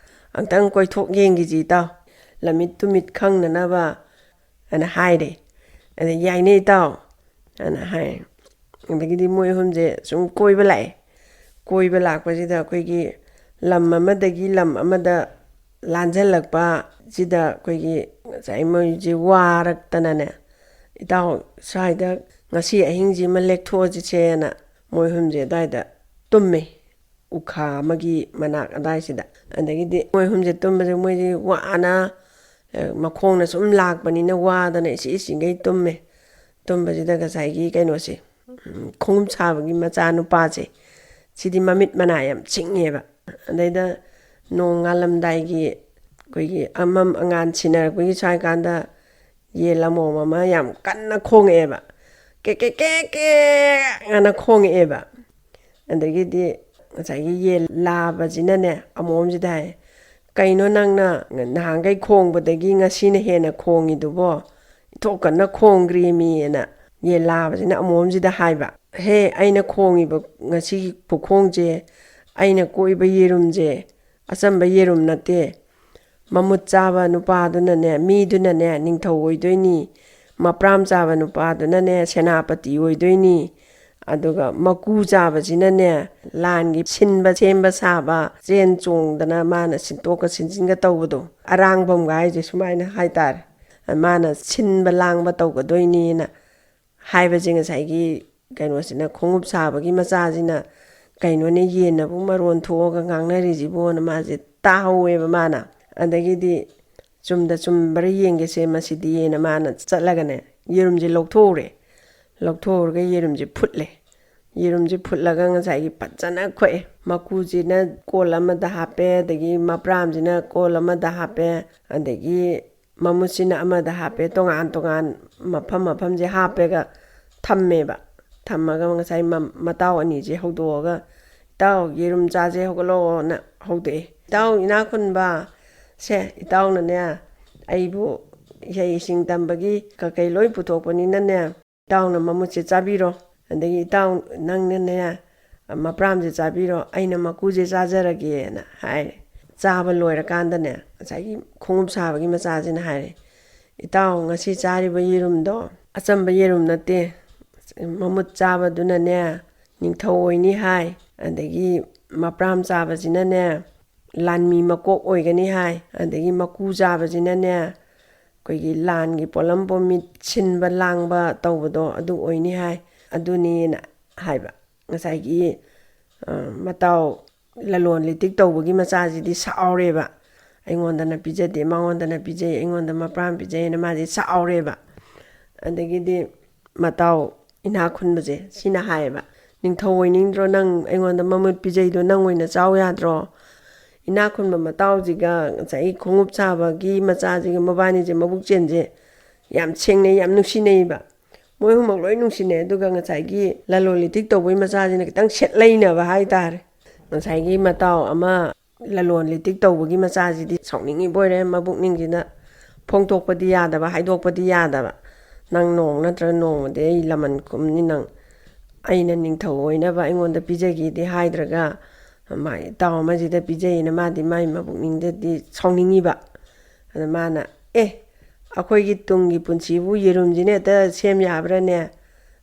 ꯑꯝꯇꯪ ꯀꯣꯏꯊꯣꯛ ꯌꯦꯡꯈꯤꯁꯤ ꯏꯇꯥꯎ ꯂꯝꯃꯤꯠ ꯇꯨꯃꯤꯠ ꯈꯪꯅꯅꯕ ꯑꯅ ꯍꯥꯏꯔꯦ ꯑꯗ ꯌꯥꯏꯅꯦ ꯏꯇꯥꯎ ꯑꯅ ꯍꯥꯏ ꯑꯗꯒꯤꯗꯤ ꯃꯣꯏ ꯑꯍꯨꯝꯁꯦ ꯁꯨꯝ ꯀꯣꯏꯕ ꯂꯥꯛꯑꯦ ꯀꯣꯏꯕ ꯂꯥꯛꯄꯁꯤꯗ ꯑꯩꯈꯣꯏꯒꯤ ꯂꯝ ꯑꯃꯗꯒꯤ ꯂꯝ ꯑꯃꯗ ꯂꯥꯟꯁꯤꯜꯂꯛꯄ ꯁꯤꯗ ꯑꯩꯈꯣꯏꯒꯤ ꯉꯁꯥꯏ ꯃꯣꯏꯁꯦ ꯋꯥꯔꯛꯇꯅꯅꯦ ꯏꯇꯥꯎ ꯁ꯭ꯋꯥꯏꯗ ꯉꯁꯤ ꯑꯍꯤꯡꯁꯤꯃ ꯂꯦꯛꯊꯣꯛꯑꯁꯤꯁꯦꯅ ꯃꯣꯏ ꯑꯍꯨꯝꯁꯦ ꯑꯗꯨꯋꯥꯏꯗ ꯇꯨꯝꯃꯦ ꯎꯈꯥ ꯑꯃꯒꯤ ꯃꯅꯥꯛ ꯑꯗꯥꯏꯁꯤꯗ ꯑꯗꯒꯤꯗꯤ ꯃꯣꯏ ꯑꯍꯨꯝꯁꯦ ꯇꯨꯝꯕꯁꯦ ꯃꯣꯏꯁꯦ ꯋꯥꯅ ꯃꯈꯣꯡꯅ ꯁꯨꯝ ꯂꯥꯛꯄꯅꯤꯅ ꯋꯥꯗꯅ ꯏꯁꯤꯡꯈꯩ ꯇꯨꯝꯕꯁꯤꯗ ꯉꯁꯥꯏꯒꯤ ꯀꯩꯅꯣꯁꯦ ꯈꯣꯡꯎꯞ ꯁꯥꯕꯒꯤ ꯃꯆꯥꯅꯨꯄꯥꯁꯦ ꯁꯤꯗꯤ ꯃꯃꯤꯠ ꯃꯅꯥ ꯌꯥꯝ ꯁꯤꯡꯉꯦꯕ ꯑꯗꯩꯗ ꯅꯣꯡ ꯉꯥꯜꯂꯝꯗꯥꯏꯒꯤ ꯑꯩꯈꯣꯏꯒꯤ ꯑꯃꯝ ꯑꯉꯥꯟ ꯁꯤꯟꯅꯔꯛꯄꯒꯤ ꯁ꯭ꯋꯥꯏ ꯀꯥꯟꯗ ꯌꯦꯟ ꯑꯃꯣꯝ ꯑꯃ ꯌꯥꯝ ꯀꯟꯅ ꯈꯣꯡꯉꯛꯑꯦꯕ ꯀꯦ ꯉꯥꯅ ꯈꯣꯡꯉꯛꯑꯦꯕ ꯑꯗꯒꯤꯗꯤ ꯉꯁꯥꯏꯒꯤ ꯌꯦꯟ ꯂꯥꯕꯁꯤꯅꯅꯦ ꯑꯃꯣꯝꯁꯤꯗ ꯍꯥꯏ ꯀꯩꯅꯣ ꯅꯪꯅ ꯅꯍꯥꯟꯈꯩ ꯈꯣꯡꯕꯗꯒꯤ ꯉꯁꯤꯅ ꯍꯦꯟꯅ ꯈꯣꯡꯉꯤꯗꯨꯕꯣ ꯏꯊꯣꯛ ꯀꯟꯅ ꯈꯣꯡꯈ꯭ꯔꯦꯃꯤꯅ ꯌꯦꯟ ꯂꯥꯕꯁꯤꯅ ꯑꯃꯣꯝꯁꯤꯗ ꯍꯥꯏꯕ ꯑꯩꯅ ꯈꯣꯡꯉꯤꯕ ꯉꯁꯤꯒꯤ ꯈꯨꯈꯣꯡꯁꯦ ꯑꯩꯅ ꯀꯣꯏꯕ ꯌꯦꯔꯨꯝꯁꯦ ꯑꯆꯝꯕ ꯌꯦꯔꯨꯝ ꯅꯠꯇꯦ ꯃꯃꯨꯠ ꯆꯥꯕ ꯅꯨꯄꯥꯗꯨꯅꯅꯦ ꯃꯤꯗꯨꯅꯅꯦ ꯅꯤꯡꯊꯧ ꯑꯣꯏꯗꯣꯏꯅꯤ ꯃꯄ꯭ꯔꯥꯝ ꯆꯥꯕ ꯅꯨꯄꯥꯗꯨꯅꯅꯦ ꯁꯦꯅꯥꯄꯇꯤ ꯑꯣꯏꯗꯣꯏꯅꯤ ꯑꯗꯨꯒ ꯃꯀꯨ ꯆꯥꯕꯁꯤꯅꯅꯦ ꯂꯥꯟꯒꯤ ꯁꯤꯟꯕ ꯁꯦꯝꯕ ꯁꯥꯕ ꯆꯦꯟ ꯆꯣꯡꯗꯅ ꯃꯥꯅ ꯁꯤꯟꯇꯣꯛꯀ ꯁꯤꯟꯖꯤꯟꯒ ꯇꯧꯕꯗꯣ ꯑꯔꯥꯡꯕꯝꯒ ꯍꯥꯏꯁꯦ ꯁꯨꯃꯥꯏꯅ ꯍꯥꯏꯇꯥꯔꯦ ꯃꯥꯅ ꯁꯤꯟꯕ ꯂꯥꯡꯕ ꯇꯧꯒꯗꯣꯏꯅꯤꯅ ꯍꯥꯏꯕꯁꯦ ꯉꯁꯥꯏꯒꯤ ꯀꯩꯅꯣꯁꯤꯅ ꯈꯣꯡꯎꯞ ꯁꯥꯕꯒꯤ ꯃꯆꯥꯁꯤꯅ ꯀꯩꯅꯣꯅꯦ ꯌꯦꯟꯅꯕꯨ ꯃꯔꯣꯟ ꯊꯣꯛꯑꯒ ꯉꯥꯡꯅꯔꯤꯁꯤꯕꯣꯅ ꯃꯥꯁꯦ ꯇꯥꯍꯧꯋꯦꯕ ꯃꯥꯅ ꯑꯗꯒꯤꯗꯤ ꯆꯨꯝꯕ꯭ꯔꯥ ꯌꯦꯡꯒꯦꯁꯦ ꯃꯁꯤꯗꯤꯅ ꯃꯥꯅ ꯆꯠꯂꯒꯅꯦ ꯌꯦꯔꯨꯝꯁꯦ ꯂꯧꯊꯣꯛꯎꯔꯒ ꯌꯦꯔꯨꯝꯁꯦ ꯐꯨꯠꯂꯒ ꯉꯁꯥꯏꯒꯤ ꯐꯖꯅ ꯈꯣꯛꯑꯦ ꯃꯀꯨꯁꯤꯅ ꯀꯣꯜ ꯑꯃꯗ ꯍꯥꯞꯄꯦ ꯑꯗꯒꯤ ꯃꯄ꯭ꯔꯥꯝꯁꯤꯅ ꯀꯣꯜ ꯑꯃꯗ ꯍꯥꯞꯄꯦ ꯑꯗꯒꯤ ꯃꯃꯨꯠꯁꯤꯅ ꯑꯃꯗ ꯍꯥꯞꯄꯦ ꯇꯣꯉꯥꯟ ꯃꯐꯝꯁꯦ ꯍꯥꯞꯄꯦꯒ ꯊꯝꯃꯒ ꯉꯁꯥꯏ ꯃꯇꯥꯎ ꯑꯅꯤꯁꯦ ꯍꯧꯗꯣꯛꯑꯒ ꯏꯇꯥꯎ ꯌꯦꯔꯨꯝ ꯆꯥꯁꯦ ꯍꯧꯒꯠꯂꯛꯑꯣꯅ ꯍꯧꯗꯣꯛꯑꯦ ꯏꯇꯥꯎ ꯏꯅꯥꯛ ꯈꯨꯟꯕ ꯏꯇꯥꯎꯅꯅꯦ ꯑꯩꯕꯨ ꯏꯍꯩ ꯏꯁꯤꯡ ꯇꯝꯕꯒꯤ ꯀꯩꯀꯩ ꯂꯣꯏ ꯄꯨꯊꯣꯛꯄꯅꯤꯅꯅꯦ ꯏꯇꯥꯎꯅ ꯃꯃꯨꯠꯁꯦ ꯆꯥꯕꯤꯔꯣ ꯑꯗꯒꯤ ꯏꯇꯥꯎ ꯅꯪꯅꯅꯦ ꯃꯄ꯭ꯔꯥꯝꯁꯦ ꯆꯥꯕꯤꯔో ꯑꯩꯅ ꯃꯀꯨꯁꯦ ꯆꯥꯖꯔꯒꯦꯅ ꯍꯥꯏꯔꯦ ꯆꯥꯕ ꯂꯣꯏꯔꯀꯥꯟꯗꯅꯦ ꯉꯁꯥꯏꯒꯤ ꯈꯣꯡꯎꯞ ꯁꯥꯕꯒꯤ ꯃꯆꯥꯁꯤꯅ ꯍꯥꯏꯔꯦ ꯏꯇꯥꯎ ꯉꯁꯤ ꯆꯥꯔꯤꯕ ꯌꯦꯔꯨꯝꯗꯣ ꯑꯆꯝꯕ ꯌꯦꯔꯨꯝ ꯅꯠꯇꯦ ꯃꯃꯨꯠ ꯆꯥꯕꯗꯨꯅꯅꯦ ꯅꯤꯡꯊꯧ ꯑꯣꯏꯅꯤ ꯍꯥꯏ ꯑꯗꯒꯤ ꯃꯄ꯭ꯔꯥꯝ ꯆꯥꯕꯁꯤꯅꯅꯦ ꯂꯥꯟꯃꯤ ꯃꯀꯣꯛ ꯑꯣꯏꯒꯅꯤ ꯍꯥꯏ ꯑꯗꯒꯤ ꯃꯀꯨ ꯆꯥꯕꯁꯤꯅꯅꯦ ꯑꯩꯈꯣꯏꯒꯤ ꯂꯥꯟꯒꯤ ꯄꯣꯠꯂꯝ ꯄꯣꯠꯃꯤꯠ ꯁꯤꯟꯕ ꯂꯥꯡꯕ ꯇꯧꯕꯗꯣ ꯑꯗꯨ ꯑꯣꯏꯅꯤ ꯍꯥꯏ ꯑꯗꯨꯅꯦꯅ ꯍꯥꯏꯕ ꯉꯁꯥꯏꯒꯤ ꯃꯇꯥꯎ ꯂꯂꯣꯟ ꯂꯤꯇꯤꯛ ꯇꯧꯕꯒꯤ ꯃꯆꯥꯁꯤꯗꯤ ꯁꯥꯎꯔꯦꯕ ꯑꯩꯉꯣꯟꯗꯅ ꯄꯤꯖꯗꯦ ꯃꯉꯣꯟꯗꯅ ꯄꯤꯖꯩ ꯑꯩꯉꯣꯟꯗ ꯃꯄ꯭ꯔꯥꯝ ꯄꯤꯖꯩꯅ ꯃꯥꯁꯦ ꯁꯥꯎꯔꯦꯕ ꯑꯗꯒꯤꯗꯤ ꯃꯇꯥꯎ ꯏꯅꯥꯛ ꯈꯨꯟꯕꯁꯦ ꯁꯤꯅ ꯍꯥꯏꯌꯦꯕ ꯅꯤꯡꯊꯧ ꯑꯣꯏꯅꯤꯡꯗ꯭ꯔꯣ ꯅꯪ ꯑꯩꯉꯣꯟꯗ ꯃꯃꯨꯠ ꯄꯤꯖꯩꯗꯣ ꯅꯪ ꯑꯣꯏꯅ ꯆꯥꯎ ꯌꯥꯗ꯭ꯔꯣ ꯏꯅꯥꯛ ꯈꯨꯟꯕ ꯃꯇꯥꯎꯁꯤꯒ ꯉꯁꯥꯏꯒꯤ ꯈꯣꯡꯎꯞ ꯁꯥꯕꯒꯤ ꯃꯆꯥꯁꯤꯒ ꯃꯕꯥꯅꯤꯁꯦ ꯃꯕꯨꯛ ꯆꯦꯟꯁꯦ ꯌꯥꯝ ꯁꯦꯡꯅꯩ ꯌꯥꯝ ꯅꯨꯡꯁꯤꯅꯩꯕ ꯃꯣꯏ ꯑꯍꯨꯝꯃꯛ ꯂꯣꯏ ꯅꯨꯡꯁꯤꯅꯩ ꯑꯗꯨꯒ ꯉꯁꯥꯏꯒꯤ ꯂꯂꯣꯟ ꯂꯤꯇꯤꯛ ꯇꯧꯕꯒꯤ ꯃꯆꯥꯁꯤꯅ ꯈꯤꯇꯪ ꯁꯦꯠꯂꯩꯅꯕ ꯍꯥꯏꯇꯥꯔꯦ ꯉꯁꯥꯏꯒꯤ ꯃꯇꯥꯎ ꯑꯃ ꯂꯂꯣꯟ ꯂꯤꯇꯤꯛ ꯇꯧꯕꯒꯤ ꯃꯆꯥꯁꯤꯗꯤ ꯁꯥꯎꯅꯤꯡꯉꯤꯕꯣꯏꯔꯦ ꯃꯕꯨꯛꯅꯤꯡꯁꯤꯅ ꯐꯣꯡꯗꯣꯛꯄꯗꯤ ꯌꯥꯗꯕ ꯍꯥꯏꯗꯣꯛꯄꯗꯤ ꯌꯥꯗꯕ ꯅꯪ ꯅꯣꯡ ꯅꯠꯇ꯭ꯔꯒ ꯅꯣꯡꯃꯗꯤ ꯑꯩ ꯂꯃꯟ ꯈꯨꯝꯅꯤ ꯅꯪ ꯑꯩꯅ ꯅꯤꯡꯊꯧ ꯑꯣꯏꯅꯕ ꯑꯩꯉꯣꯟꯗ ꯄꯤꯖꯒꯦꯗꯤ ꯍꯥꯏꯗ꯭ꯔꯒ ꯃꯥꯏ ꯏꯇꯥꯎ ꯑꯃꯁꯤꯗ ꯄꯤꯖꯩꯅ ꯃꯥꯗꯤ ꯃꯥꯏ ꯃꯕꯨꯛꯅꯤꯡꯗꯗꯤ ꯁꯥꯎꯅꯤꯡꯉꯤꯕ ꯑꯗ ꯃꯥꯅ ꯑꯩꯈꯣꯏꯒꯤ ꯇꯨꯡꯒꯤ ꯄꯨꯟꯁꯤꯕꯨ ꯌꯦꯔꯨꯝꯁꯤꯅ ꯍꯦꯛꯇ ꯁꯦꯝ ꯌꯥꯕ꯭ꯔꯥꯅꯦ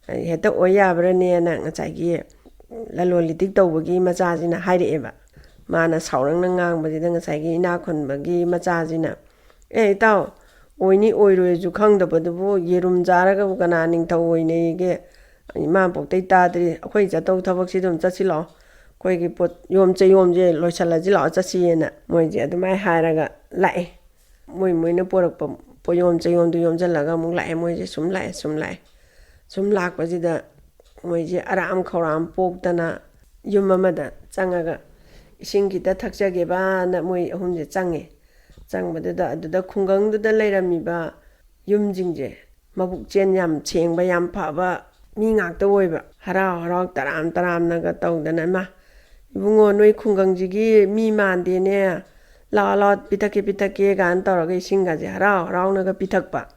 ꯍꯦꯛꯇ ꯑꯣꯏ ꯌꯥꯕ꯭ꯔꯥꯅꯦꯅ ꯉꯁꯥꯏꯒꯤ ꯂꯂꯣꯟ ꯏꯇꯤꯛ ꯇꯧꯕꯒꯤ ꯃꯆꯥꯁꯤꯅ ꯍꯥꯏꯔꯛꯑꯦꯕ ꯃꯥꯅ ꯁꯥꯎꯔꯪꯅ ꯉꯥꯡꯕꯁꯤꯗ ꯉꯁꯥꯏꯒꯤ ꯏꯅꯥꯛ ꯈꯨꯟꯕꯒꯤ ꯃꯆꯥꯁꯤꯅ ꯏꯇꯥꯎ ꯑꯣꯏꯅꯤ ꯑꯣꯏꯔꯣꯏꯁꯨ ꯈꯪꯗꯕꯗꯨꯕꯨ ꯌꯦꯔꯨꯝ ꯆꯥꯔꯒꯕꯨ ꯀꯅꯥ ꯅꯤꯡꯊꯧ ꯑꯣꯏꯅꯩꯒꯦ ꯏꯃꯥ ꯄꯣꯛꯇꯩ ꯇꯥꯗ꯭ꯔꯤ ꯑꯩꯈꯣꯏ ꯆꯠꯇꯧ ꯊꯕꯛꯁꯤ ꯑꯗꯨꯝ ꯆꯠꯁꯤ ꯂꯥꯛꯑꯣ ꯑꯩꯈꯣꯏꯒꯤ ꯄꯣꯠ ꯌꯣꯝ ꯆꯌꯣꯝꯁꯦ ꯂꯣꯏꯁꯤꯜꯂꯁꯤ ꯂꯥꯛꯑꯣ ꯆꯠꯁꯤꯑꯅ ꯃꯣꯏꯁꯦ ꯑꯗꯨꯃꯥꯏꯅ ꯍꯥꯏꯔꯒ ꯂꯥꯛꯑꯦ ꯃꯣꯏꯅ ꯄꯣꯔꯛꯄ ꯄꯣꯌꯣꯝ ꯆꯌꯣꯝꯗꯨ ꯌꯣꯝꯁꯤꯜꯂꯒ ꯑꯃꯨꯛ ꯂꯥꯛꯑꯦ ꯃꯣꯏꯁꯦ ꯁꯨꯝ ꯂꯥꯛꯑꯦ ꯁꯨꯝ ꯂꯥꯛꯄꯁꯤꯗ ꯃꯣꯏꯁꯦ ꯑꯔꯥꯝ ꯈꯧꯔꯥꯡ ꯄꯣꯛꯇꯅ ꯌꯨꯝ ꯑꯃꯗ ꯆꯪꯉꯒ ꯏꯁꯤꯡ ꯈꯤꯇ ꯊꯛꯆꯒꯦꯕꯅ ꯃꯣꯏ ꯑꯍꯨꯝꯁꯦ ꯆꯪꯕꯗꯨꯗ ꯑꯗꯨꯗ ꯈꯨꯡꯒꯪꯗꯨꯗ ꯂꯩꯔꯝꯃꯤꯕ ꯌꯨꯝꯁꯤꯡꯁꯦ ꯃꯕꯨꯛꯆꯦꯜ ꯌꯥꯝ ꯁꯦꯡꯕ ꯌꯥꯝ ꯐꯕ ꯃꯤ ꯉꯥꯛꯇ ꯑꯣꯏꯕ ꯍꯔꯥꯎ ꯇꯔꯥꯝꯅꯒ ꯇꯧꯗꯅ ꯏꯕꯨꯡꯉꯣ ꯅꯣꯏ ꯈꯨꯡꯒꯪꯁꯤꯒꯤ ꯃꯤ ꯃꯥꯟꯗꯦꯅꯦ ꯂꯥꯛꯑꯣ ꯄꯤꯊꯛꯀꯦ ꯀꯥꯏꯅ ꯇꯧꯔꯒ ꯏꯁꯤꯡꯒꯁꯦ ꯍꯔꯥꯎꯅꯒ ꯄꯤꯊꯛꯄ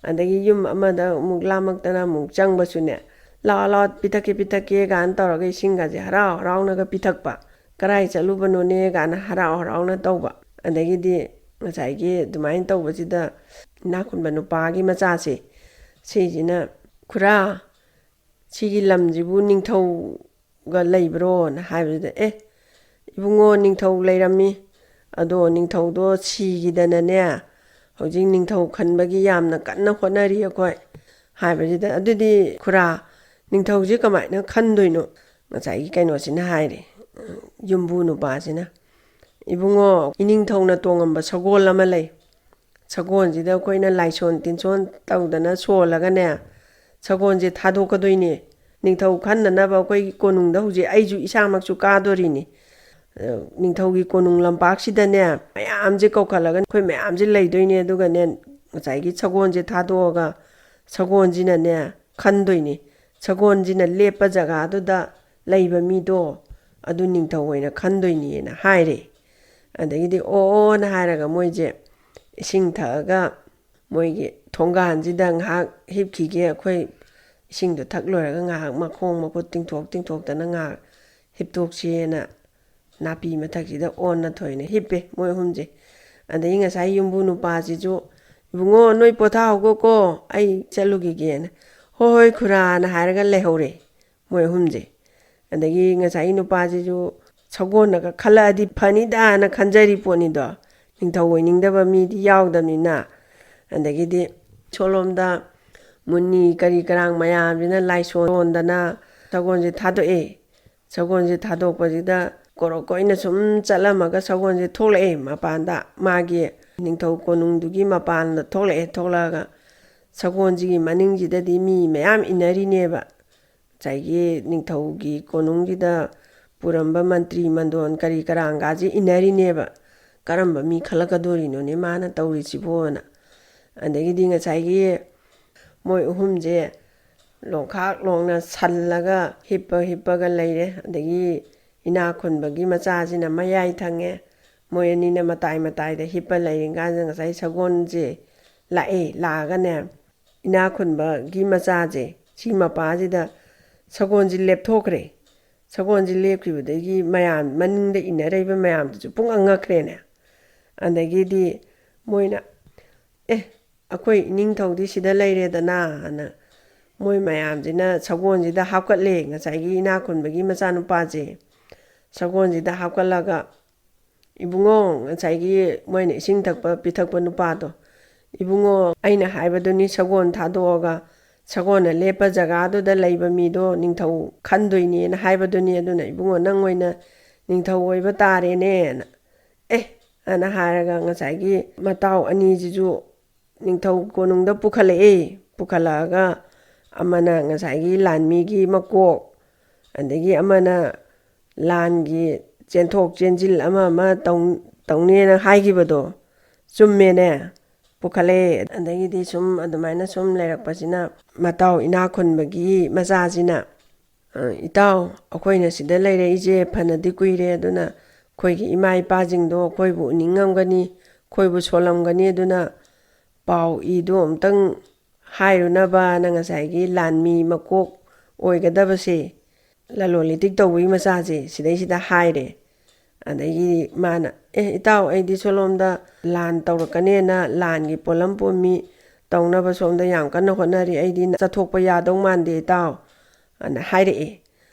ꯑꯗꯒꯤ ꯌꯨꯝ ꯑꯃꯗ ꯑꯃꯨꯛ ꯂꯥꯝꯃꯛꯇꯅ ꯑꯃꯨꯛ ꯆꯪꯕꯁꯨꯅꯦ ꯂꯥꯛꯑꯣ ꯄꯤꯊꯛꯀꯦ ꯀꯥꯏꯅ ꯇꯧꯔꯒ ꯏꯁꯤꯡꯒꯁꯦ ꯍꯔꯥꯎꯅꯒ ꯄꯤꯊꯛꯄ ꯀꯔꯥꯏ ꯆꯠꯂꯨꯕꯅꯣꯅꯦ ꯀꯥꯏꯅ ꯍꯔꯥꯎꯅ ꯇꯧꯕ ꯑꯗꯒꯤꯗꯤ ꯉꯁꯥꯏꯒꯤ ꯑꯗꯨꯃꯥꯏꯅ ꯇꯧꯕꯁꯤꯗ ꯏꯅꯥꯛ ꯈꯨꯟꯕ ꯅꯨꯄꯥꯒꯤ ꯃꯆꯥꯁꯦ ꯁꯤꯁꯤꯅ ꯈꯨꯔꯥ ꯁꯤꯒꯤ ꯂꯝꯁꯤꯕꯨ ꯅꯤꯡꯊꯧꯒ ꯂꯩꯕ꯭ꯔꯣꯅ ꯍꯥꯏꯕꯁꯤꯗ ꯏꯕꯨꯡꯉꯣ ꯅꯤꯡꯊꯧ ꯂꯩꯔꯝꯃꯤ ꯑꯗꯣ ꯅꯤꯡꯊꯧꯗꯣ ꯁꯤꯈꯤꯗꯅꯅꯦ ꯍꯧꯖꯤꯛ ꯅꯤꯡꯊꯧ ꯈꯟꯕꯒꯤ ꯌꯥꯝꯅ ꯀꯟꯅ ꯍꯣꯠꯅꯔꯤ ꯑꯩꯈꯣꯏ ꯍꯥꯏꯕꯁꯤꯗ ꯑꯗꯨꯗꯤ ꯈꯨꯔꯥ ꯅꯤꯡꯊꯧꯁꯦ ꯀꯃꯥꯏꯅ ꯈꯟꯗꯣꯏꯅꯣ ꯉꯁꯥꯏꯒꯤ ꯀꯩꯅꯣꯁꯤꯅ ꯍꯥꯏꯔꯦ ꯌꯨꯝꯕꯨ ꯅꯨꯄꯥꯁꯤꯅ ꯏꯕꯨꯡꯉꯣ ꯏꯅꯤꯡꯊꯧꯅ ꯇꯣꯡꯉꯝꯕ ꯁꯒꯣꯜ ꯑꯃ ꯂꯩ ꯁꯒꯣꯜꯁꯤꯗ ꯑꯩꯈꯣꯏꯅ ꯂꯥꯏꯁꯣꯟ ꯇꯤꯟꯁꯣꯟ ꯇꯧꯗꯅ ꯁꯣꯜꯂꯒꯅꯦ ꯁꯒꯣꯜꯁꯦ ꯊꯥꯗꯣꯛꯀꯗꯣꯏꯅꯦ ꯅꯤꯡꯊꯧ ꯈꯟꯅꯅꯕ ꯑꯩꯈꯣꯏꯒꯤ ꯀꯣꯅꯨꯡꯗ ꯍꯧꯖꯤꯛ ꯑꯩꯁꯨ ꯏꯁꯥꯃꯛꯁꯨ ꯀꯥꯗꯣꯔꯤꯅꯤ ꯅꯤꯡꯊꯧꯒꯤ ꯀꯣꯅꯨꯡ ꯂꯝꯄꯥꯛꯁꯤꯗꯅꯦ ꯃꯌꯥꯝꯁꯦ ꯀꯧꯈꯠꯂꯒ ꯑꯩꯈꯣꯏ ꯃꯌꯥꯝꯁꯦ ꯂꯩꯗꯣꯏꯅꯦ ꯑꯗꯨꯒꯅꯦ ꯉꯁꯥꯏꯒꯤ ꯁꯒꯣꯜꯁꯦ ꯊꯥꯗꯣꯛꯑꯒ ꯁꯒꯣꯜꯁꯤꯅꯅꯦ ꯈꯟꯗꯣꯏꯅꯤ ꯁꯒꯣꯜꯁꯤꯅ ꯂꯦꯞꯄ ꯖꯒꯥꯗꯨꯗ ꯂꯩꯕ ꯃꯤꯗꯣ ꯑꯗꯨ ꯅꯤꯡꯊꯧ ꯑꯣꯏꯅ ꯈꯟꯗꯣꯏꯅꯤꯅ ꯍꯥꯏꯔꯦ ꯑꯗꯒꯤꯗꯤ ꯑꯣꯅ ꯍꯥꯏꯔꯒ ꯃꯣꯏꯁꯦ ꯏꯁꯤꯡ ꯊꯛꯑꯒ ꯃꯣꯏꯒꯤ ꯊꯣꯡꯒꯥꯟꯁꯤꯗ ꯉꯥꯏꯍꯥꯛ ꯍꯤꯞꯈꯤꯒꯦ ꯑꯩꯈꯣꯏ ꯏꯁꯤꯡꯗꯣ ꯊꯛ ꯂꯣꯏꯔꯒ ꯉꯥꯏꯍꯥꯛ ꯃꯈꯣꯡ ꯃꯈꯨꯠ ꯇꯤꯡꯊꯣꯛꯇꯅ ꯉꯥꯏꯍꯥꯛ ꯍꯤꯞꯇꯣꯛꯁꯦꯅ ꯅꯥꯄꯤ ꯃꯊꯛꯁꯤꯗ ꯑꯣꯟꯅ ꯊꯣꯏꯅ ꯍꯤꯞꯄꯦ ꯃꯣꯏ ꯑꯍꯨꯝꯁꯦ ꯑꯗꯒꯤ ꯉꯁꯥꯏ ꯌꯨꯝꯕꯨ ꯅꯨꯄꯥꯁꯤꯁꯨ ꯏꯕꯨꯡꯉꯣ ꯅꯣꯏ ꯄꯣꯊꯥꯍꯧꯒꯣꯀꯣ ꯑꯩ ꯆꯠꯂꯨꯈꯤꯒꯦꯅ ꯍꯣꯏ ꯈꯨꯔꯥꯅ ꯍꯥꯏꯔꯒ ꯂꯩꯍꯧꯔꯦ ꯃꯣꯏ ꯑꯍꯨꯝꯁꯦ ꯑꯗꯒꯤ ꯉꯁꯥꯏ ꯅꯨꯄꯥꯁꯤꯁꯨ ꯁꯒꯣꯜꯅꯒ ꯈꯜꯂꯛꯑꯗꯤ ꯐꯅꯤꯗꯥꯅ ꯈꯟꯖꯔꯤ ꯄꯣꯠꯅꯤꯗꯣ ꯅꯤꯡꯊꯧ ꯑꯣꯏꯅꯤꯡꯗꯕ ꯃꯤꯗꯤ ꯌꯥꯎꯗꯕꯅꯤꯅ ꯑꯗꯒꯤꯗꯤ ꯁꯣꯂꯣꯝꯗ ꯃꯨꯅꯤ ꯀꯔꯤ ꯀꯔꯥꯡ ꯃꯌꯥꯝꯁꯤꯅ ꯂꯥꯏꯁꯣꯟꯗꯅ ꯁꯒꯣꯜꯁꯦ ꯊꯥꯗꯣꯛꯑꯦ ꯁꯒꯣꯜꯁꯦ ꯊꯥꯗꯣꯛꯄꯁꯤꯗ ꯀꯣꯏꯅ ꯁꯨꯝ ꯆꯠꯂꯝꯃꯒ ꯁꯒꯣꯜꯁꯦ ꯊꯣꯛꯂꯛꯑꯦ ꯃꯄꯥꯟꯗ ꯃꯥꯒꯤ ꯅꯤꯡꯊꯧ ꯀꯣꯅꯨꯡꯗꯨꯒꯤ ꯃꯄꯥꯟꯗ ꯊꯣꯛꯂꯛꯑꯒ ꯁꯒꯣꯜꯁꯤꯒꯤ ꯃꯅꯤꯡꯁꯤꯗꯗꯤ ꯃꯤ ꯃꯌꯥꯝ ꯏꯟꯅꯔꯤꯅꯦꯕ ꯉꯁꯥꯏꯒꯤ ꯅꯤꯡꯊꯧꯒꯤ ꯀꯣꯅꯨꯡꯒꯤꯗ ꯄꯨꯔꯝꯕ ꯃꯟꯇ꯭ꯔꯤ ꯃꯟꯗꯣꯟ ꯀꯔꯤ ꯀꯔꯥꯡꯒꯥꯁꯦ ꯏꯟꯅꯔꯤꯅꯦꯕ ꯀꯔꯝꯕ ꯃꯤ ꯈꯜꯂꯛꯀꯗꯣꯔꯤꯅꯣꯅꯦ ꯃꯥꯅ ꯇꯧꯔꯤꯁꯤꯕꯣꯅ ꯑꯗꯒꯤꯗꯤ ꯉꯁꯥꯏꯒꯤ ꯃꯣꯏ ꯑꯍꯨꯝꯁꯦ ꯂꯣꯡꯈꯥꯛ ꯂꯣꯡꯅ ꯁꯜꯂꯒ ꯍꯤꯞꯄꯒ ꯂꯩꯔꯦ ꯑꯗꯒꯤ ꯏꯅꯥꯛ ꯈꯨꯟꯕꯒꯤ ꯃꯆꯥꯁꯤꯅ ꯃꯌꯥꯏ ꯊꯪꯉꯦ ꯃꯣꯏ ꯑꯅꯤꯅ ꯃꯇꯥꯏꯗ ꯍꯤꯞꯄ ꯂꯩꯔꯤꯀꯥꯟꯗꯉꯁꯥꯏ ꯁꯒꯣꯜꯁꯦ ꯂꯥꯛꯑꯒꯅꯦ ꯏꯅꯥꯛ ꯈꯨꯟꯕꯒꯤ ꯃꯆꯥꯁꯦ ꯁꯤ ꯃꯄꯥꯁꯤꯗ ꯁꯒꯣꯜꯁꯦ ꯂꯦꯞꯊꯣꯛꯈ꯭ꯔꯦ ꯁꯒꯣꯜꯁꯦ ꯂꯦꯞꯈꯤꯕꯗꯒꯤ ꯃꯌꯥꯝ ꯃꯅꯤꯡꯗ ꯏꯟꯅꯔꯤꯕ ꯃꯌꯥꯝꯗꯨꯁꯨ ꯄꯨꯡꯉꯛ ꯉꯛꯈ꯭ꯔꯦꯅꯦ ꯑꯗꯒꯤꯗꯤ ꯃꯣꯏꯅ ꯑꯩꯈꯣꯏ ꯏꯅꯤꯡꯊꯧꯗꯤ ꯁꯤꯗ ꯂꯩꯔꯦꯗꯅ ꯍꯥꯏꯅ ꯃꯣꯏ ꯃꯌꯥꯝꯁꯤꯅ ꯁꯒꯣꯜꯁꯤꯗ ꯍꯥꯞꯀꯠꯂꯦ ꯉꯁꯥꯏꯒꯤ ꯏꯅꯥꯛ ꯈꯨꯟꯕꯒꯤ ꯃꯆꯥꯅꯨꯄꯥꯁꯦ ꯁꯒꯣꯜꯁꯤꯗ ꯍꯥꯞꯀꯠꯂꯒ ꯏꯕꯨꯡꯉꯣ ꯉꯁꯥꯏꯒꯤ ꯃꯣꯏꯅ ꯏꯁꯤꯡ ꯄꯤꯊꯛꯄ ꯅꯨꯄꯥꯗꯣ ꯏꯕꯨꯡꯉꯣ ꯑꯩꯅ ꯍꯥꯏꯕꯗꯨꯅꯤ ꯁꯒꯣꯜ ꯊꯥꯗꯣꯛꯑꯒ ꯁꯒꯣꯜꯅ ꯂꯦꯞꯄ ꯖꯒꯥꯗꯨꯗ ꯂꯩꯕ ꯃꯤꯗꯣ ꯅꯤꯡꯊꯧ ꯈꯟꯗꯣꯏꯅꯦꯅ ꯍꯥꯏꯕꯗꯨꯅꯤ ꯑꯗꯨꯅ ꯏꯕꯨꯡꯉꯣ ꯅꯪ ꯑꯣꯏꯅ ꯅꯤꯡꯊꯧ ꯑꯣꯏꯕ ꯇꯥꯔꯦꯅꯦꯅ ꯑꯅ ꯍꯥꯏꯔꯒ ꯉꯁꯥꯏꯒꯤ ꯃꯇꯥꯎ ꯑꯅꯤꯁꯤꯁꯨ ꯅꯤꯡꯊꯧ ꯀꯣꯅꯨꯡꯗ ꯄꯨꯈꯠꯂꯛꯑꯒ ꯑꯃꯅ ꯉꯁꯥꯏꯒꯤ ꯂꯥꯟꯃꯤꯒꯤ ꯃꯀꯣꯛ ꯑꯗꯒꯤ ꯑꯃꯅ ꯂꯥꯟꯒꯤ ꯆꯦꯟꯊꯣꯛ ꯆꯦꯟꯁꯤꯜ ꯑꯃ ꯇꯧꯅꯦꯅ ꯍꯥꯏꯈꯤꯕꯗꯣ ꯆꯨꯝꯃꯦꯅꯦ ꯄꯨꯈꯠꯂꯛꯑꯦ ꯑꯗꯒꯤꯗꯤ ꯁꯨꯝ ꯑꯗꯨꯃꯥꯏꯅ ꯁꯨꯝ ꯂꯩꯔꯛꯄꯁꯤꯅ ꯃꯇꯥꯎ ꯏꯅꯥꯛ ꯈꯨꯟꯕꯒꯤ ꯃꯆꯥꯁꯤꯅ ꯏꯇꯥꯎ ꯑꯩꯈꯣꯏꯅ ꯁꯤꯗ ꯂꯩꯔꯛꯏꯁꯦ ꯐꯅꯗꯤ ꯀꯨꯏꯔꯦ ꯑꯗꯨꯅ ꯑꯩꯈꯣꯏꯒꯤ ꯏꯃꯥ ꯏꯄꯥꯁꯤꯡꯗꯣ ꯑꯩꯈꯣꯏꯕꯨ ꯎꯅꯤꯡꯉꯝꯒꯅꯤ ꯑꯩꯈꯣꯏꯕꯨ ꯁꯣꯜꯂꯝꯒꯅꯤ ꯑꯗꯨꯅ ꯄꯥꯎ ꯏꯗꯣ ꯑꯝꯇꯪ ꯍꯥꯏꯔꯨꯅꯕꯅ ꯉꯁꯥꯏꯒꯤ ꯂꯥꯟꯃꯤ ꯃꯀꯣꯛ ꯑꯣꯏꯒꯗꯕꯁꯦ ꯂꯂꯣꯟ ꯏꯇꯤꯛ ꯇꯧꯕꯒꯤ ꯃꯆꯥꯁꯦ ꯁꯤꯗꯩꯁꯤꯗ ꯍꯥꯏꯔꯦ ꯑꯗꯒꯤ ꯃꯥꯅ ꯏꯇꯥꯎ ꯑꯩꯗꯤ ꯁꯣꯂꯣꯝꯗ ꯂꯥꯟ ꯇꯧꯔꯛꯀꯅꯦꯅ ꯂꯥꯟꯒꯤ ꯄꯣꯠꯂꯝ ꯄꯣꯠꯃꯤ ꯇꯧꯅꯕ ꯁꯣꯝꯗ ꯌꯥꯝ ꯀꯟꯅ ꯍꯣꯠꯅꯔꯤ ꯑꯩꯗꯤ ꯆꯠꯊꯣꯛꯄ ꯌꯥꯗꯧ ꯃꯥꯟꯗꯦ ꯏꯇꯥꯎ ꯑꯅ ꯍꯥꯏꯔꯛꯑꯦ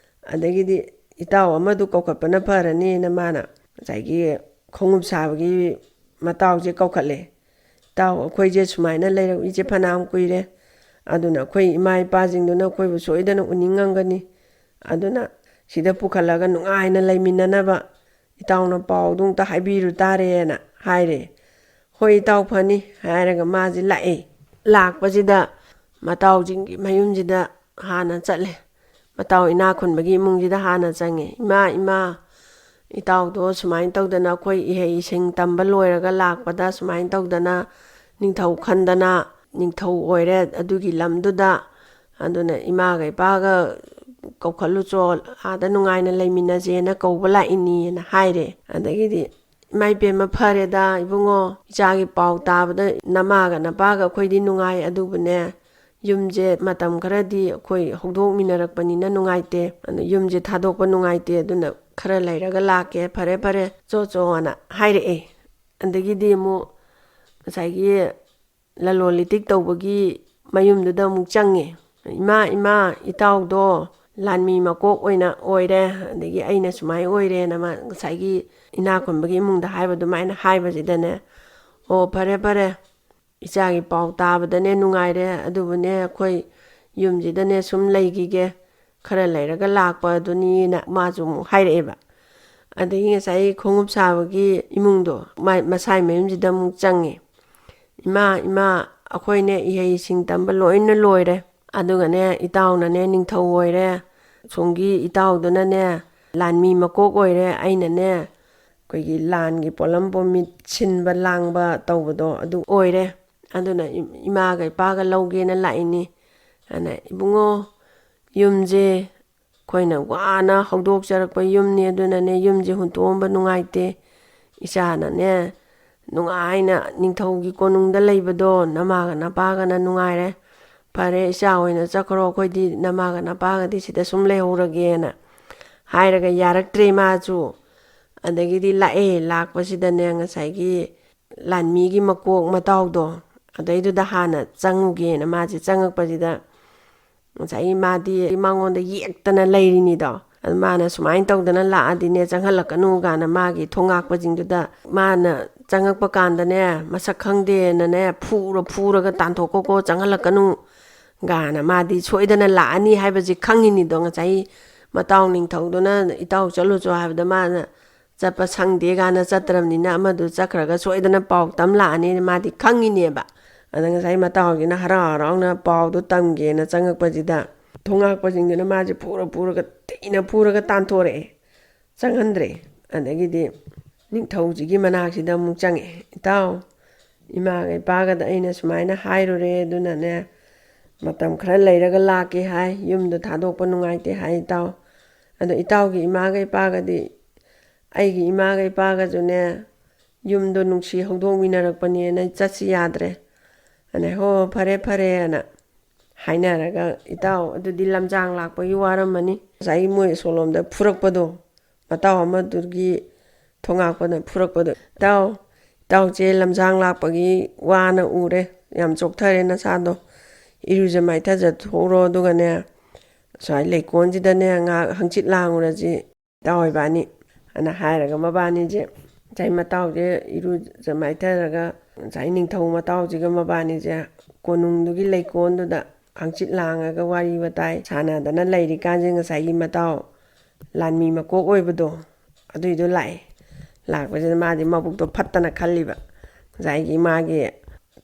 ꯑꯗꯒꯤꯗꯤ ꯏꯇꯥꯎ ꯑꯃꯗꯨ ꯀꯧꯈꯠꯄꯅ ꯐꯔꯅꯤꯅ ꯃꯥꯅ ꯉꯁꯥꯏꯒꯤ ꯈꯣꯡꯎꯞ ꯁꯥꯕꯒꯤ ꯃꯇꯥꯎꯁꯦ ꯀꯧꯈꯠꯂꯦ ꯏꯇꯥꯎ ꯑꯩꯈꯣꯏꯁꯦ ꯁꯨꯃꯥꯏꯅ ꯂꯩꯔꯛꯏꯁꯦ ꯐꯅꯌꯥꯝ ꯀꯨꯏꯔꯦ ꯑꯗꯨꯅ ꯑꯩꯈꯣꯏ ꯏꯃꯥ ꯏꯄꯥꯁꯤꯡꯗꯨꯅ ꯑꯩꯈꯣꯏꯕꯨ ꯁꯣꯏꯗꯅ ꯎꯅꯤꯡꯉꯝꯒꯅꯤ ꯑꯗꯨꯅ ꯁꯤꯗ ꯄꯨꯈꯠꯂꯒ ꯅꯨꯡꯉꯥꯏꯅ ꯂꯩꯃꯤꯟꯅꯅꯕ ꯏꯇꯥꯎꯅ ꯄꯥꯎꯗꯨ ꯑꯝꯇ ꯍꯥꯏꯕꯤꯔꯨ ꯇꯥꯔꯦꯅ ꯍꯥꯏꯔꯦ ꯍꯣꯏ ꯏꯇꯥꯎ ꯐꯅꯤ ꯍꯥꯏꯔꯒ ꯃꯥꯁꯦ ꯂꯥꯛꯑꯦ ꯂꯥꯛꯄꯁꯤꯗ ꯃꯇꯥꯎꯁꯤꯡꯒꯤ ꯃꯌꯨꯝꯁꯤꯗ ꯍꯥꯟꯅ ꯆꯠꯂꯦ ꯃꯇꯥꯎ ꯏꯅꯥ ꯈꯨꯟꯕꯒꯤ ꯏꯃꯨꯡꯁꯤꯗ ꯍꯥꯟꯅ ꯆꯪꯉꯦ ꯏꯃꯥ ꯏꯇꯥꯎꯗꯣ ꯁꯨꯃꯥꯏꯅ ꯇꯧꯗꯅ ꯑꯩꯈꯣꯏ ꯏꯍꯩ-ꯏꯁꯤꯡ ꯇꯝꯕ ꯂꯣꯏꯔꯒ ꯂꯥꯛꯄꯗ ꯁꯨꯃꯥꯏꯅ ꯇꯧꯗꯅ ꯅꯤꯡꯊꯧ ꯈꯟꯗꯅ ꯅꯤꯡꯊꯧ ꯑꯣꯏꯔꯦ ꯑꯗꯨꯒꯤ ꯂꯝꯗꯨꯗ ꯑꯗꯨꯅ ꯏꯃꯥꯒ ꯏꯄꯥꯒ ꯀꯧꯈꯠꯂꯨꯆꯣ ꯑꯥꯗ ꯅꯨꯡꯉꯥꯏꯅ ꯂꯩꯃꯤꯟꯅꯁꯦꯅ ꯀꯧꯕ ꯂꯥꯛꯏꯅꯤꯅ ꯍꯥꯏꯔꯦ ꯑꯗꯒꯤꯗꯤ ꯏꯃꯥ ꯏꯕꯦꯝꯃ ꯐꯔꯦꯗ ꯏꯕꯨꯡꯉꯣ ꯏꯆꯥꯒꯤ ꯄꯥꯎ ꯇꯥꯕꯗ ꯅꯃꯥꯒ ꯅꯄꯥꯒ ꯑꯩꯈꯣꯏꯗꯤ ꯅꯨꯡꯉꯥꯏ ꯑꯗꯨꯕꯨꯅꯦ ꯌꯨꯝꯁꯦ ꯃꯇꯝ ꯈꯔꯗꯤ ꯑꯩꯈꯣꯏ ꯍꯧꯗꯣꯛꯃꯤꯟꯅꯔꯛꯄꯅꯤꯅ ꯅꯨꯡꯉꯥꯏꯇꯦ ꯑꯗꯨꯅ ꯌꯨꯝꯁꯦ ꯊꯥꯗꯣꯛꯄ ꯅꯨꯡꯉꯥꯏꯇꯦ ꯑꯗꯨꯅ ꯈꯔ ꯂꯩꯔꯒ ꯂꯥꯛꯀꯦ ꯐꯔꯦ ꯆꯣ ꯍꯥꯏꯔꯛꯑꯦ ꯑꯗꯒꯤꯗꯤ ꯑꯃꯨꯛ ꯉꯁꯥꯏꯒꯤ ꯂꯂꯣꯟ ꯏꯇꯤꯛ ꯇꯧꯕꯒꯤ ꯃꯌꯨꯝꯗꯨꯗ ꯑꯃꯨꯛ ꯆꯪꯉꯦ ꯏꯃꯥ ꯏꯇꯥꯎꯗꯣ ꯂꯥꯟꯃꯤ ꯃꯀꯣꯛ ꯑꯣꯏꯅ ꯑꯣꯏꯔꯦ ꯑꯗꯒꯤ ꯑꯩꯅ ꯁꯨꯃꯥꯏꯅ ꯑꯣꯏꯔꯦꯅ ꯉꯁꯥꯏꯒꯤ ꯏꯅꯥꯛ ꯈꯨꯟꯕꯒꯤ ꯏꯃꯨꯡꯗ ꯍꯥꯏꯕ ꯑꯗꯨꯃꯥꯏꯅ ꯍꯥꯏꯕꯁꯤꯗꯅꯦ ꯑꯣ ꯐꯔꯦ ꯏꯆꯥꯒꯤ ꯄꯥꯎ ꯇꯥꯕꯗꯅꯦ ꯅꯨꯡꯉꯥꯏꯔꯦ ꯑꯗꯨꯕꯨꯅꯦ ꯑꯩꯈꯣꯏ ꯌꯨꯝꯁꯤꯗꯅꯦ ꯁꯨꯝ ꯂꯩꯈꯤꯒꯦ ꯈꯔ ꯂꯩꯔꯒ ꯂꯥꯛꯄ ꯑꯗꯨꯅꯤꯅ ꯃꯥꯁꯨ ꯑꯃꯨꯛ ꯍꯥꯏꯔꯛꯑꯦꯕ ꯑꯗꯒꯤ ꯉꯁꯥꯏ ꯈꯣꯡꯎꯞ ꯁꯥꯕꯒꯤ ꯏꯃꯨꯡꯗꯣ ꯃꯁꯥꯏ ꯃꯌꯨꯝꯁꯤꯗ ꯑꯃꯨꯛ ꯆꯪꯉꯦ ꯏꯃꯥ ꯑꯩꯈꯣꯏꯅꯦ ꯏꯍꯩ-ꯏꯁꯤꯡ ꯇꯝꯕ ꯂꯣꯏꯅ ꯂꯣꯏꯔꯦ ꯑꯗꯨꯒꯅꯦ ꯏꯇꯥꯎꯅꯅꯦ ꯅꯤꯡꯊꯧ ꯑꯣꯏꯔꯦ ꯁꯣꯝꯒꯤ ꯏꯇꯥꯎꯗꯨꯅꯅꯦ ꯂꯥꯟꯃꯤ ꯃꯀꯣꯛ ꯑꯣꯏꯔꯦ ꯑꯩꯅꯅꯦ ꯑꯩꯈꯣꯏꯒꯤ ꯂꯥꯟꯒꯤ ꯄꯣꯠꯂꯝ ꯄꯣꯠꯃꯤꯠ ꯁꯤꯟꯕ ꯂꯥꯡꯕ ꯇꯧꯕꯗꯣ ꯑꯗꯨ ꯑꯣꯏꯔꯦ ꯑꯗꯨꯅ ꯏꯃꯥꯒ ꯏꯄꯥꯒ ꯂꯧꯒꯦꯅ ꯂꯥꯛꯏꯅꯤ ꯑꯗꯨꯅ ꯏꯕꯨꯡꯉꯣ ꯌꯨꯝꯁꯦ ꯑꯩꯈꯣꯏꯅ ꯋꯥꯅ ꯍꯧꯗꯣꯛꯆꯔꯛꯄ ꯌꯨꯝꯅꯤ ꯑꯗꯨꯅꯅꯦ ꯌꯨꯝꯁꯦ ꯍꯨꯟꯇꯣꯛꯑꯝꯕ ꯅꯨꯡꯉꯥꯏꯇꯦ ꯏꯆꯥꯅꯅꯦ ꯅꯨꯡꯉꯥꯏꯅ ꯅꯤꯡꯊꯧꯒꯤ ꯀꯣꯅꯨꯡꯗ ꯂꯩꯕꯗꯣ ꯅꯃꯥꯒ ꯅꯄꯥꯒꯅ ꯅꯨꯡꯉꯥꯏꯔꯦ ꯐꯔꯦ ꯏꯆꯥ ꯑꯣꯏꯅ ꯆꯠꯈ꯭ꯔꯣ ꯑꯩꯈꯣꯏꯗꯤ ꯅꯃꯥꯒ ꯅꯄꯥꯒꯗꯤ ꯁꯤꯗ ꯁꯨꯝ ꯂꯩꯍꯧꯔꯒꯦꯅ ꯍꯥꯏꯔꯒ ꯌꯥꯔꯛꯇ꯭ꯔꯦ ꯃꯥꯁꯨ ꯑꯗꯒꯤꯗꯤ ꯂꯥꯛꯄꯁꯤꯗꯅꯦ ꯉꯁꯥꯏꯒꯤ ꯂꯥꯟꯃꯤꯒꯤ ꯃꯀꯣꯛ ꯃꯇꯥꯎꯗꯣ ꯑꯗꯩꯗꯨꯗ ꯍꯥꯟꯅ ꯆꯪꯉꯨꯒꯦꯅ ꯃꯥꯁꯦ ꯆꯪꯉꯛꯄꯁꯤꯗ ꯉꯁꯥꯏꯒꯤ ꯃꯥꯗꯤ ꯃꯉꯣꯟꯗ ꯌꯦꯛꯇꯅ ꯂꯩꯔꯤꯅꯤꯗꯣ ꯑꯗꯨ ꯃꯥꯅ ꯁꯨꯃꯥꯏꯅ ꯇꯧꯗꯅ ꯂꯥꯛꯑꯗꯤꯅꯦ ꯆꯪꯍꯜꯂꯛꯀꯅꯨ ꯀꯥꯏꯅ ꯃꯥꯒꯤ ꯊꯣꯡꯉꯥꯛꯄꯁꯤꯡꯗꯨꯗ ꯃꯥꯅ ꯆꯪꯉꯛꯄ ꯀꯥꯟꯗꯅꯦ ꯃꯁꯛ ꯈꯪꯗꯦꯅꯅꯦ ꯐꯨꯔꯒ ꯇꯥꯟꯊꯣꯛꯀꯣ ꯆꯪꯍꯜꯂꯛꯀꯅꯨ ꯒꯥꯅ ꯃꯥꯗꯤ ꯁꯣꯏꯗꯅ ꯂꯥꯛꯑꯅꯤ ꯍꯥꯏꯕꯁꯤ ꯈꯪꯉꯤꯅꯤꯗꯣ ꯉꯁꯥꯏ ꯃꯇꯥꯎ ꯅꯤꯡꯊꯧꯗꯨꯅ ꯏꯇꯥꯎ ꯆꯠꯂꯨꯆꯣ ꯍꯥꯏꯕꯗ ꯃꯥꯅ ꯆꯠꯄ ꯁꯪꯗꯦ ꯀꯥꯏꯅ ꯆꯠꯇ꯭ꯔꯕꯅꯤꯅ ꯑꯃꯗꯨ ꯆꯠꯈ꯭ꯔꯒ ꯁꯣꯏꯗꯅ ꯄꯥꯎ ꯇꯝ ꯂꯥꯛꯑꯅꯤ ꯃꯥꯗꯤ ꯈꯪꯉꯤꯅꯦꯕ ꯑꯗ ꯉꯁꯥꯏ ꯃꯇꯥꯎꯁꯤꯅ ꯍꯔꯥꯎꯅ ꯄꯥꯎꯗꯣ ꯇꯝꯒꯦꯅ ꯆꯪꯉꯛꯄꯁꯤꯗ ꯊꯣꯡꯉꯥꯛꯄꯁꯤꯡꯗꯨꯅ ꯃꯥꯁꯦ ꯐꯨꯔꯒ ꯊꯤꯅ ꯐꯨꯔꯒ ꯇꯥꯟꯊꯣꯔꯛꯑꯦ ꯆꯪꯍꯟꯗ꯭ꯔꯦ ꯑꯗꯒꯤꯗꯤ ꯅꯤꯡꯊꯧꯁꯤꯒꯤ ꯃꯅꯥꯛꯁꯤꯗ ꯑꯃꯨꯛ ꯆꯪꯉꯛꯑꯦ ꯏꯇꯥꯎ ꯏꯃꯥꯒ ꯏꯄꯥꯒꯗ ꯑꯩꯅ ꯁꯨꯃꯥꯏꯅ ꯍꯥꯏꯔꯨꯔꯦ ꯑꯗꯨꯅꯅꯦ ꯃꯇꯝꯈꯔ ꯂꯩꯔꯒ ꯂꯥꯛꯀꯦ ꯍꯥꯏ ꯌꯨꯝꯗꯣ ꯊꯥꯗꯣꯛꯄ ꯅꯨꯡꯉꯥꯏꯇꯦ ꯍꯥꯏ ꯏꯇꯥꯎ ꯑꯗꯣ ꯏꯇꯥꯎꯒꯤ ꯏꯃꯥꯒ ꯏꯄꯥꯒꯗꯤ ꯑꯩꯒꯤ ꯏꯃꯥꯒ ꯏꯄꯥꯒꯁꯨꯅꯦ ꯌꯨꯝꯗꯣ ꯅꯨꯡꯁꯤ ꯍꯧꯗꯣꯛꯃꯤꯟꯅꯔꯛꯄꯅꯦꯅ ꯆꯠꯁꯤ ꯌꯥꯗ꯭ꯔꯦ ꯑꯅ ꯍꯣ ꯐꯔꯦꯅ ꯍꯥꯏꯅꯔꯒ ꯏꯇꯥꯎ ꯑꯗꯨꯗꯤ ꯂꯝꯖꯥꯡ ꯂꯥꯛꯄꯒꯤ ꯋꯥꯔꯝꯃꯅꯤ ꯉꯁꯥꯏꯒꯤ ꯃꯣꯏ ꯑꯁꯣꯂꯣꯝꯗ ꯐꯨꯔꯛꯄꯗꯣ ꯃꯇꯥꯎ ꯑꯃꯗꯨꯒꯤ ꯊꯣꯉꯥꯛꯄꯅ ꯐꯨꯔꯛꯄꯗꯣ ꯏꯇꯥꯎꯆꯦ ꯂꯝꯖꯥꯡ ꯂꯥꯛꯄꯒꯤ ꯋꯥꯅ ꯎꯔꯦ ꯌꯥꯝ ꯆꯣꯛꯊꯔꯦ ꯅꯁꯥꯗꯣ ꯏꯔꯨꯖ ꯃꯥꯏꯊꯖꯊꯣꯛꯎꯔꯣ ꯑꯗꯨꯒꯅꯦ ꯁ꯭ꯋꯥꯏ ꯂꯩꯀꯣꯟꯁꯤꯗꯅꯦ ꯉꯥꯏꯍꯥꯛ ꯍꯪꯆꯤꯠ ꯂꯥꯡꯉꯨꯔꯁꯤ ꯏꯇꯥꯎ ꯏꯕꯥꯅꯤ ꯑꯅ ꯍꯥꯏꯔꯒ ꯃꯕꯥꯅꯤꯁꯦ ꯉꯁꯥꯏ ꯃꯇꯥꯎꯁꯦ ꯏꯔꯨꯖ ꯃꯥꯏꯊꯔꯒ ꯉꯁꯥꯏ ꯅꯤꯡꯊꯧ ꯃꯇꯥꯎꯁꯤꯒ ꯃꯕꯥꯅꯤꯁꯦ ꯀꯣꯅꯨꯡꯗꯨꯒꯤ ꯂꯩꯀꯣꯟꯗꯨꯗ ꯍꯪꯆꯤꯠ ꯂꯥꯡꯉꯒ ꯋꯥꯔꯤ ꯋꯥꯇꯥꯏ ꯁꯥꯟꯅꯗꯅ ꯂꯩꯔꯤꯀꯥꯟꯁꯦ ꯉꯁꯥꯏꯒꯤ ꯃꯇꯥꯎ ꯂꯥꯟꯃꯤ ꯃꯀꯣꯛ ꯑꯣꯏꯕꯗꯣ ꯑꯗꯨꯏꯗꯣ ꯂꯥꯛꯄꯁꯤꯗ ꯃꯥꯗꯤ ꯃꯕꯨꯛꯇꯣ ꯐꯠꯇꯅ ꯈꯜꯂꯤꯕ ꯉꯁꯥꯏꯒꯤ ꯃꯥꯒꯤ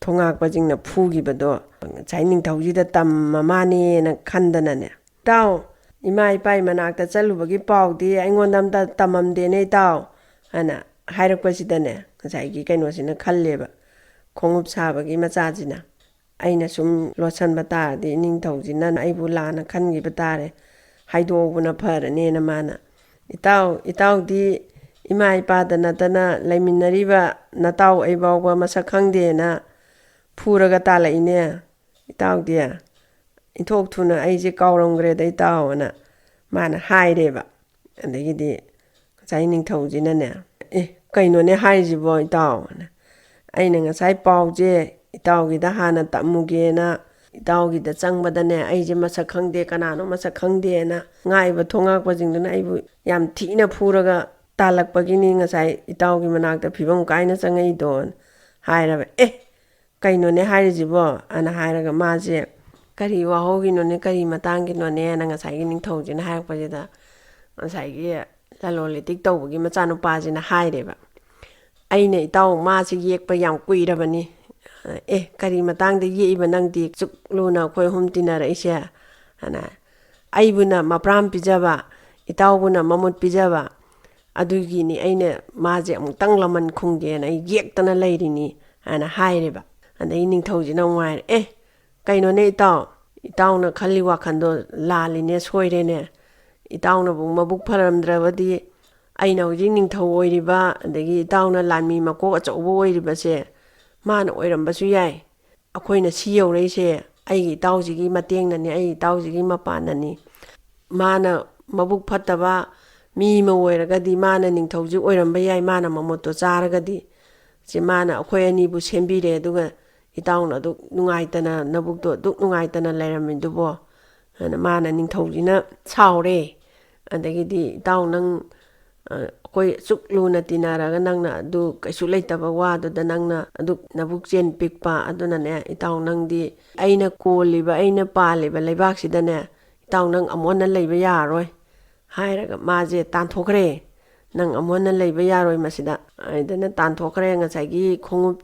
ꯊꯣꯉꯥꯛꯄꯁꯤꯡꯅ ꯐꯨꯈꯤꯕꯗꯣ ꯉꯁꯥꯏ ꯅꯤꯡꯊꯧꯁꯤꯗ ꯇꯝꯃ ꯃꯥꯅꯦꯅ ꯈꯟꯗꯅꯅꯦ ꯏꯇꯥꯎ ꯏꯃꯥ ꯏꯄꯥꯒꯤ ꯃꯅꯥꯛꯇ ꯆꯠꯂꯨꯕꯒꯤ ꯄꯥꯎꯗꯤ ꯑꯩꯉꯣꯟꯗ ꯑꯝꯇ ꯇꯝꯃꯝꯗꯦꯅꯦ ꯏꯇꯥꯎ ꯑꯅ ꯍꯥꯏꯔꯛꯄꯁꯤꯗꯅꯦ ꯉꯁꯥꯏꯒꯤ ꯀꯩꯅꯣꯁꯤꯅ ꯈꯜꯂꯦꯕ ꯈꯣꯡꯎꯞ ꯁꯥꯕꯒꯤ ꯃꯆꯥꯁꯤꯅ ꯑꯩꯅ ꯁꯨꯝ ꯂꯣꯠꯁꯟꯕ ꯇꯥꯔꯗꯤ ꯅꯤꯡꯊꯧꯁꯤꯅ ꯑꯩꯕꯨ ꯂꯥꯟꯅ ꯈꯟꯈꯤꯕ ꯇꯥꯔꯦ ꯍꯥꯏꯗꯣꯛꯎꯕꯅ ꯐꯔꯅꯦꯅ ꯃꯥꯅ ꯏꯇꯥꯎꯗꯤ ꯏꯃꯥ ꯏꯄꯥꯗ ꯅꯠꯇꯅ ꯂꯩꯃꯤꯟꯅꯔꯤꯕ ꯅꯇꯥꯎ ꯑꯩ ꯐꯥꯎꯕ ꯃꯁꯛ ꯈꯪꯗꯦꯅ ꯐꯨꯔꯒ ꯇꯥꯜꯂꯛꯏꯅꯦ ꯏꯇꯥꯎꯗꯤ ꯏꯟꯊꯣꯛ ꯊꯨꯅ ꯑꯩꯁꯦ ꯀꯥꯎꯔꯝꯈ꯭ꯔꯦꯗ ꯏꯇꯥꯎꯑꯅ ꯃꯥꯅ ꯍꯥꯏꯔꯦꯕ ꯑꯗꯒꯤꯗꯤ ꯉꯁꯥꯏ ꯅꯤꯡꯊꯧꯁꯤꯅꯅꯦ ꯀꯩꯅꯣꯅꯦ ꯍꯥꯏꯔꯤꯁꯤꯕꯣ ꯏꯇꯥꯎ ꯑꯩꯅ ꯉꯁꯥꯏ ꯄꯥꯎꯁꯦ ꯏꯇꯥꯎꯒꯤꯗ ꯍꯥꯟꯅ ꯇꯝꯃꯨꯒꯦꯅ ꯏꯇꯥꯎꯒꯤꯗ ꯆꯪꯕꯗꯅꯦ ꯑꯩꯁꯦ ꯃꯁꯛ ꯈꯪꯗꯦ kanaano masak khangdena ngaiba thongakpajingduna aibu yam thina phuraga talakpagini ngasai itawgi manakta phibam kaina changai don hairaba kainone hairijibo ana hairaga maje kari wahogi none kari matangi none na ngasai gi ningthawjina hairpajida ngasai gi lalolitik tawbagi machanu pajina haireba aina itaw maji yekpa yam kuirabani kari matangda yeiba nangdi chukluna khoi hum tinara ise ana aibuna mapram pijaba itawbuna mamut pijaba adugini aina maje amutang laman khungge na yektana leirini ana haireba andai ningthawjina ngwai kainone itawna khalli wakhando laline soirene itawna bu mabuk pharamdrabadi aina hoji ningthaw oiriba adagi itawna lami makok achaubo oiribase mana oirambasu yai akoina si yaureise aigi tawjigi matengnani ai tawjigi mapanani mana mabuk phattaba mi ma oiragadi mana ningthawji oiramba yai mana mamoto charagadi je mana akoi ani bu sembire duga itawna du nungaitana nabukto du nungaitana leiramindubo ana mana ningthawjina chaure adagidi itaw nang koi chukluna tinaraga nangna adu kaisu leitaba wadu da nangna adu nabuk chen pikpa aduna ne itaw nangdi aina koliba aina paliba leibak sidane itaw nang amona leiba yaroi hairaga maje tanthokre nang amona leiba yaroi masida aidana tanthokre ngasagi khongup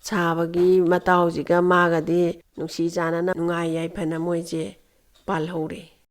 chabagi matawjiga magadi nungsi janana nungai yai phana moije palhore